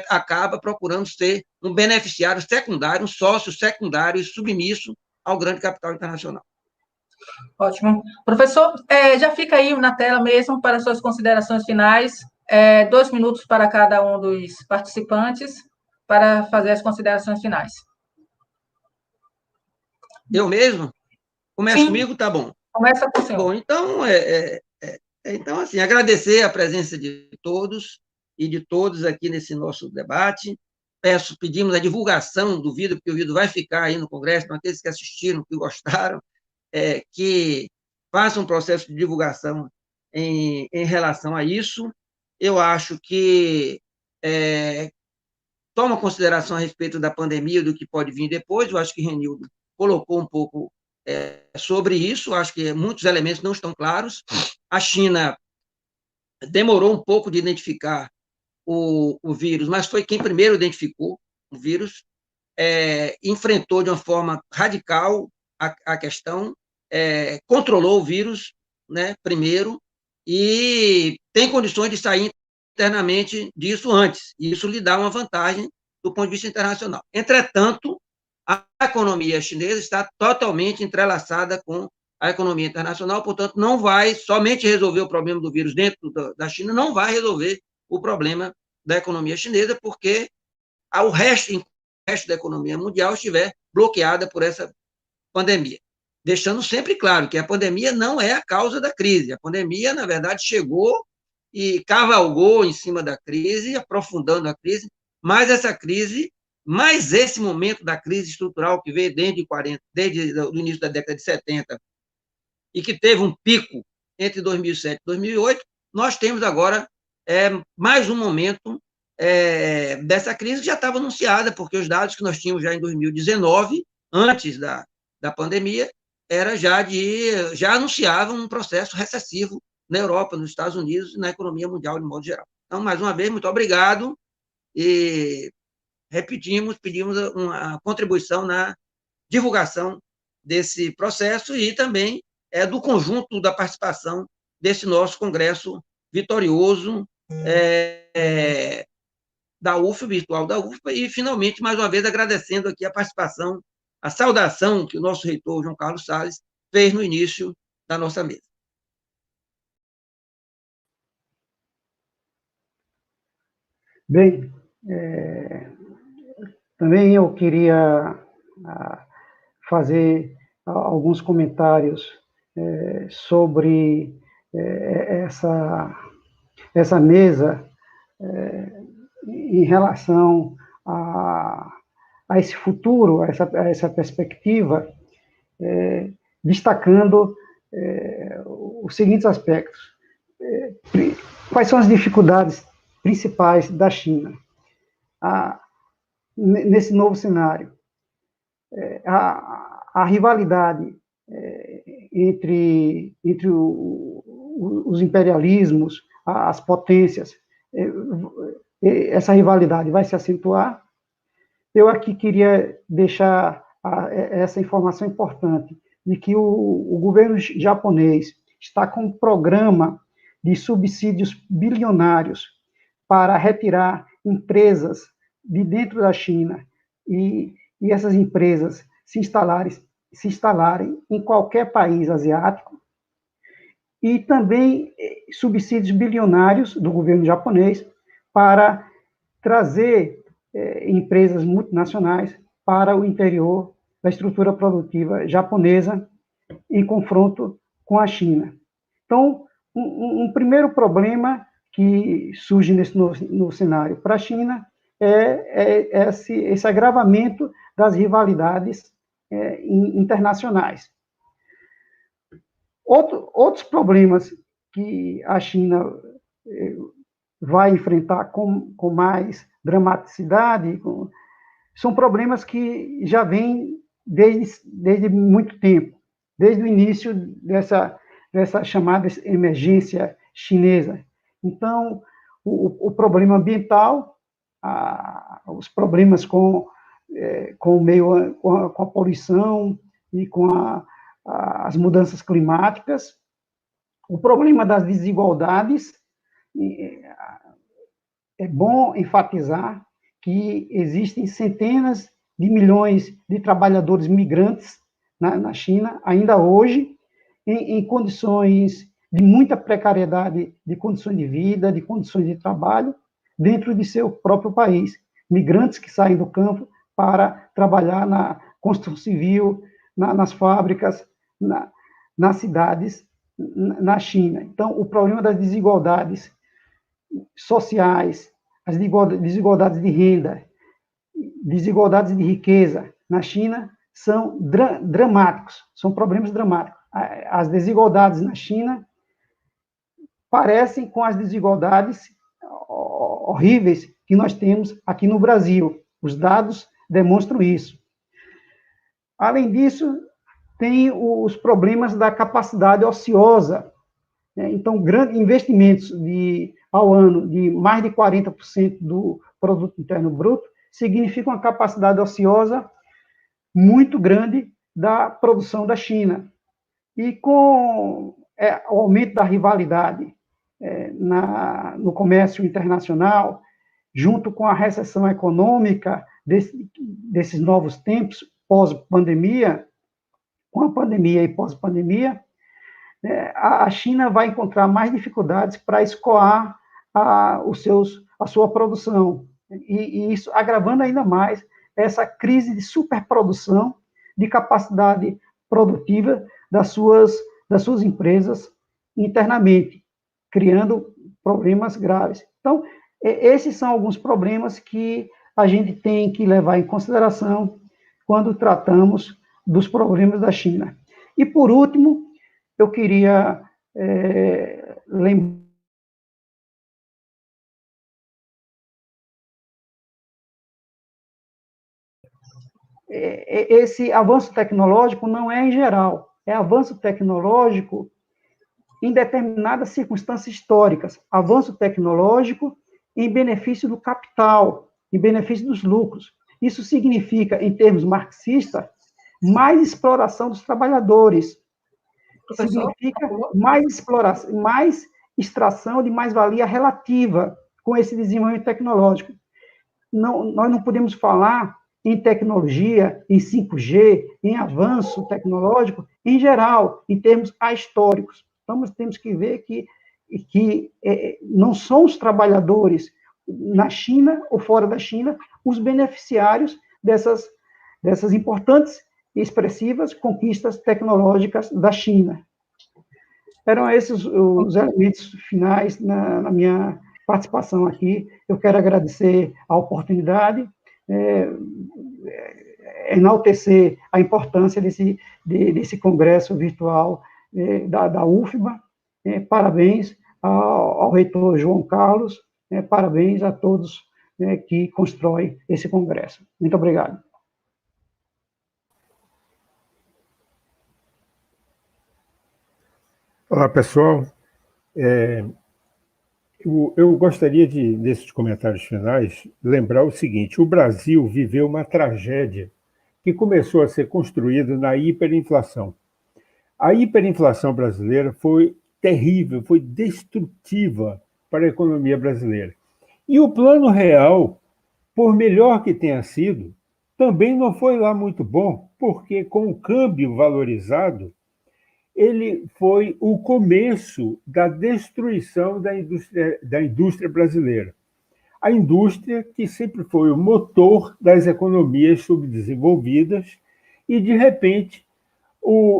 acaba procurando ser um beneficiário secundário, um sócio secundário e submisso ao grande capital internacional. Ótimo. Professor, já fica aí na tela mesmo para suas considerações finais. 2 minutos para cada um dos participantes para fazer as considerações finais. Eu mesmo? Começa comigo? Tá bom. Começa com o senhor. Bom, então, então, assim, agradecer a presença de todos e de todos aqui nesse nosso debate. Pedimos a divulgação do vídeo, porque o vídeo vai ficar aí no Congresso, para aqueles que assistiram, que gostaram, que façam um processo de divulgação em relação a isso. Eu acho que toma consideração a respeito da pandemia, do que pode vir depois. Eu acho que Renildo colocou um pouco sobre isso, acho que muitos elementos não estão claros. A China demorou um pouco de identificar o vírus, mas foi quem primeiro identificou o vírus, enfrentou de uma forma radical a questão, controlou o vírus, né, primeiro, e tem condições de sair internamente disso antes, e isso lhe dá uma vantagem do ponto de vista internacional. Entretanto, a economia chinesa está totalmente entrelaçada com a economia internacional, portanto, não vai somente resolver o problema do vírus dentro da China, não vai resolver o problema da economia chinesa, porque o resto da economia mundial estiver bloqueada por essa pandemia. Deixando sempre claro que a pandemia não é a causa da crise. A pandemia, na verdade, chegou e cavalgou em cima da crise, aprofundando a crise, mas esse momento da crise estrutural que veio desde o início da década de 70 e que teve um pico entre 2007 e 2008, nós temos agora mais um momento dessa crise que já estava anunciada, porque os dados que nós tínhamos já em 2019, antes da pandemia, já anunciavam um processo recessivo na Europa, nos Estados Unidos e na economia mundial de modo geral. Então, mais uma vez, muito obrigado e pedimos uma contribuição na divulgação desse processo e também do conjunto da participação desse nosso congresso vitorioso da UFBA, virtual da UFBA, e, finalmente, mais uma vez, agradecendo aqui a participação, a saudação que o nosso reitor, João Carlos Salles, fez no início da nossa mesa. Bem, também eu queria fazer alguns comentários sobre essa mesa em relação a esse futuro, a essa perspectiva, destacando os seguintes aspectos. Quais são as dificuldades principais da China nesse novo cenário? A rivalidade entre os imperialismos, as potências, essa rivalidade vai se acentuar. Eu aqui queria deixar essa informação importante, de que o governo japonês está com um programa de subsídios bilionários para retirar empresas de dentro da China e essas empresas se instalarem em qualquer país asiático, e também subsídios bilionários do governo japonês para trazer empresas multinacionais para o interior da estrutura produtiva japonesa em confronto com a China. Então, um primeiro problema que surge nesse novo cenário para a China é esse agravamento das rivalidades internacionais. Outros problemas que a China vai enfrentar com mais dramaticidade são problemas que já vêm desde muito tempo, desde o início dessa chamada emergência chinesa. Então, o problema ambiental, os problemas com o meio, com a poluição e com as mudanças climáticas, o problema das desigualdades. É bom enfatizar que existem centenas de milhões de trabalhadores migrantes na China, ainda hoje, em condições de muita precariedade de condições de vida, de condições de trabalho, dentro de seu próprio país. Migrantes que saem do campo para trabalhar na construção civil, nas fábricas, nas cidades, na China. Então, o problema das desigualdades sociais, as desigualdades de renda, desigualdades de riqueza na China são dramáticos, são problemas dramáticos. As desigualdades na China parecem com as desigualdades horríveis que nós temos aqui no Brasil. Os dados demonstram isso. Além disso, tem os problemas da capacidade ociosa, né? Então, grandes investimentos ao ano de mais de 40% do produto interno bruto significa uma capacidade ociosa muito grande da produção da China. E com o aumento da rivalidade no comércio internacional, junto com a recessão econômica desses novos tempos, pós-pandemia, com a pandemia e pós-pandemia, a China vai encontrar mais dificuldades para escoar a sua produção. E isso agravando ainda mais essa crise de superprodução, de capacidade produtiva das suas empresas internamente, criando problemas graves. Então, esses são alguns problemas que a gente tem que levar em consideração quando tratamos dos problemas da China. E, por último, eu queria lembrar esse avanço tecnológico não é em geral, é avanço tecnológico em determinadas circunstâncias históricas, avanço tecnológico em benefício do capital, em benefício dos lucros. Isso significa, em termos marxistas, mais exploração dos trabalhadores. Significa mais exploração, mais extração de mais-valia relativa com esse desenvolvimento tecnológico. Nós não podemos falar em tecnologia, em 5G, em avanço tecnológico, em geral, em termos ahistóricos. Então, nós temos que ver que não são os trabalhadores na China ou fora da China os beneficiários dessas importantes e expressivas conquistas tecnológicas da China. Eram esses os elementos finais na minha participação aqui. Eu quero agradecer a oportunidade, enaltecer a importância desse congresso virtual da UFBA. Parabéns ao reitor João Carlos, parabéns a todos que constroem esse congresso. Muito obrigado. Olá, pessoal. Eu gostaria nesses comentários finais, lembrar o seguinte: o Brasil viveu uma tragédia que começou a ser construída na hiperinflação. A hiperinflação brasileira foi terrível, foi destrutiva para a economia brasileira. E o Plano Real, por melhor que tenha sido, também não foi lá muito bom, porque com o câmbio valorizado, ele foi o começo da destruição da indústria brasileira. A indústria que sempre foi o motor das economias subdesenvolvidas e, de repente,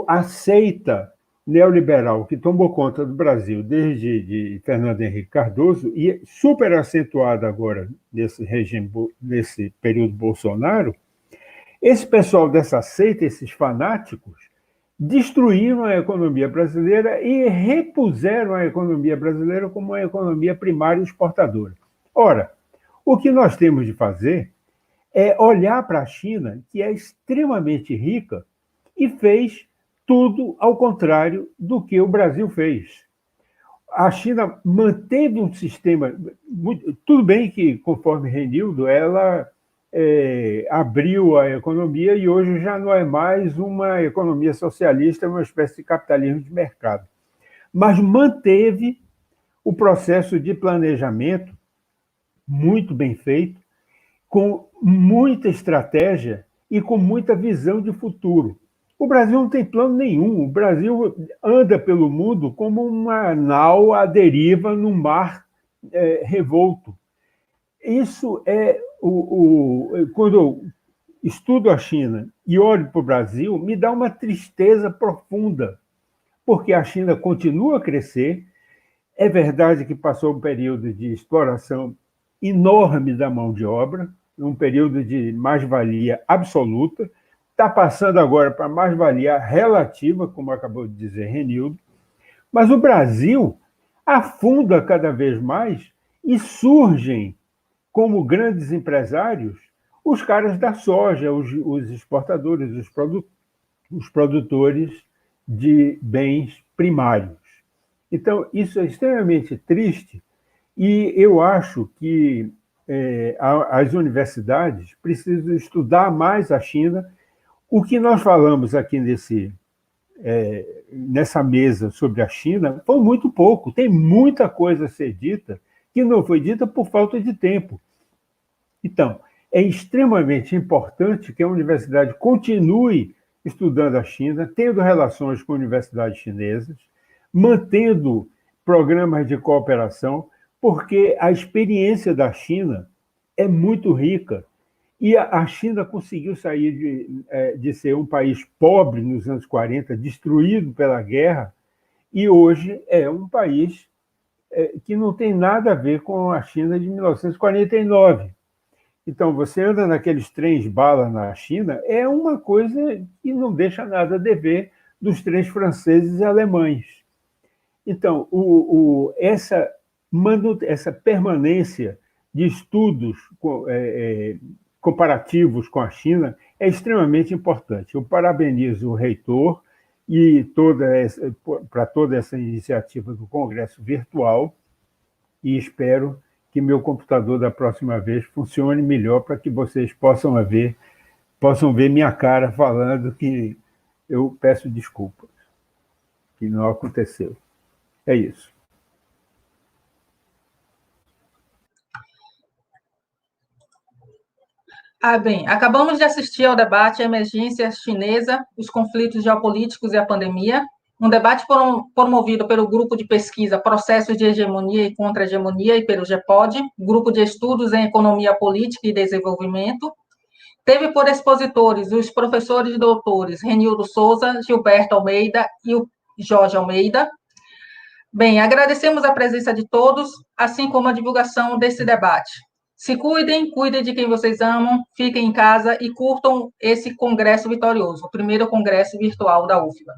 a seita neoliberal que tomou conta do Brasil desde de Fernando Henrique Cardoso e super acentuada agora nesse período Bolsonaro, esse pessoal dessa seita, esses fanáticos, destruíram a economia brasileira e repuseram a economia brasileira como uma economia primária exportadora. Ora, o que nós temos de fazer é olhar para a China, que é extremamente rica, e fez tudo ao contrário do que o Brasil fez. A China manteve um sistema... Tudo bem que, conforme Renildo, ela abriu a economia e hoje já não é mais uma economia socialista, é uma espécie de capitalismo de mercado. Mas manteve o processo de planejamento muito bem feito, com muita estratégia e com muita visão de futuro. O Brasil não tem plano nenhum. O Brasil anda pelo mundo como uma nau à deriva num mar revolto. Isso quando eu estudo a China e olho para o Brasil, me dá uma tristeza profunda, porque a China continua a crescer. É verdade que passou um período de exploração enorme da mão de obra, um período de mais-valia absoluta, está passando agora para mais-valia relativa, como acabou de dizer Renildo, mas o Brasil afunda cada vez mais e surgem como grandes empresários os caras da soja, os exportadores, os os produtores de bens primários. Então, isso é extremamente triste e eu acho que as universidades precisam estudar mais a China. O que nós falamos aqui nessa mesa sobre a China foi muito pouco. Tem muita coisa a ser dita que não foi dita por falta de tempo. Então, é extremamente importante que a universidade continue estudando a China, tendo relações com universidades chinesas, mantendo programas de cooperação, porque a experiência da China é muito rica. E a China conseguiu sair de ser um país pobre nos anos 40, destruído pela guerra, e hoje é um país que não tem nada a ver com a China de 1949. Então, você anda naqueles trens-bala na China, é uma coisa que não deixa nada a dever dos trens franceses e alemães. Então, essa permanência de estudos comparativos com a China é extremamente importante. Eu parabenizo o reitor e para toda essa iniciativa do Congresso Virtual e espero que meu computador da próxima vez funcione melhor para que vocês possam ver minha cara falando que eu peço desculpas, que não aconteceu. É isso. Bem, acabamos de assistir ao debate A Emergência Chinesa, os conflitos geopolíticos e a pandemia, um debate promovido pelo Grupo de Pesquisa Processos de Hegemonia e Contra-Hegemonia e pelo GEPOD, Grupo de Estudos em Economia Política e Desenvolvimento. Teve por expositores os professores e doutores Renildo Souza, Gilberto Almeida e o Jorge Almeida. Bem, agradecemos a presença de todos, assim como a divulgação desse debate. Se cuidem de quem vocês amam, fiquem em casa e curtam esse congresso vitorioso, o primeiro congresso virtual da UFBA.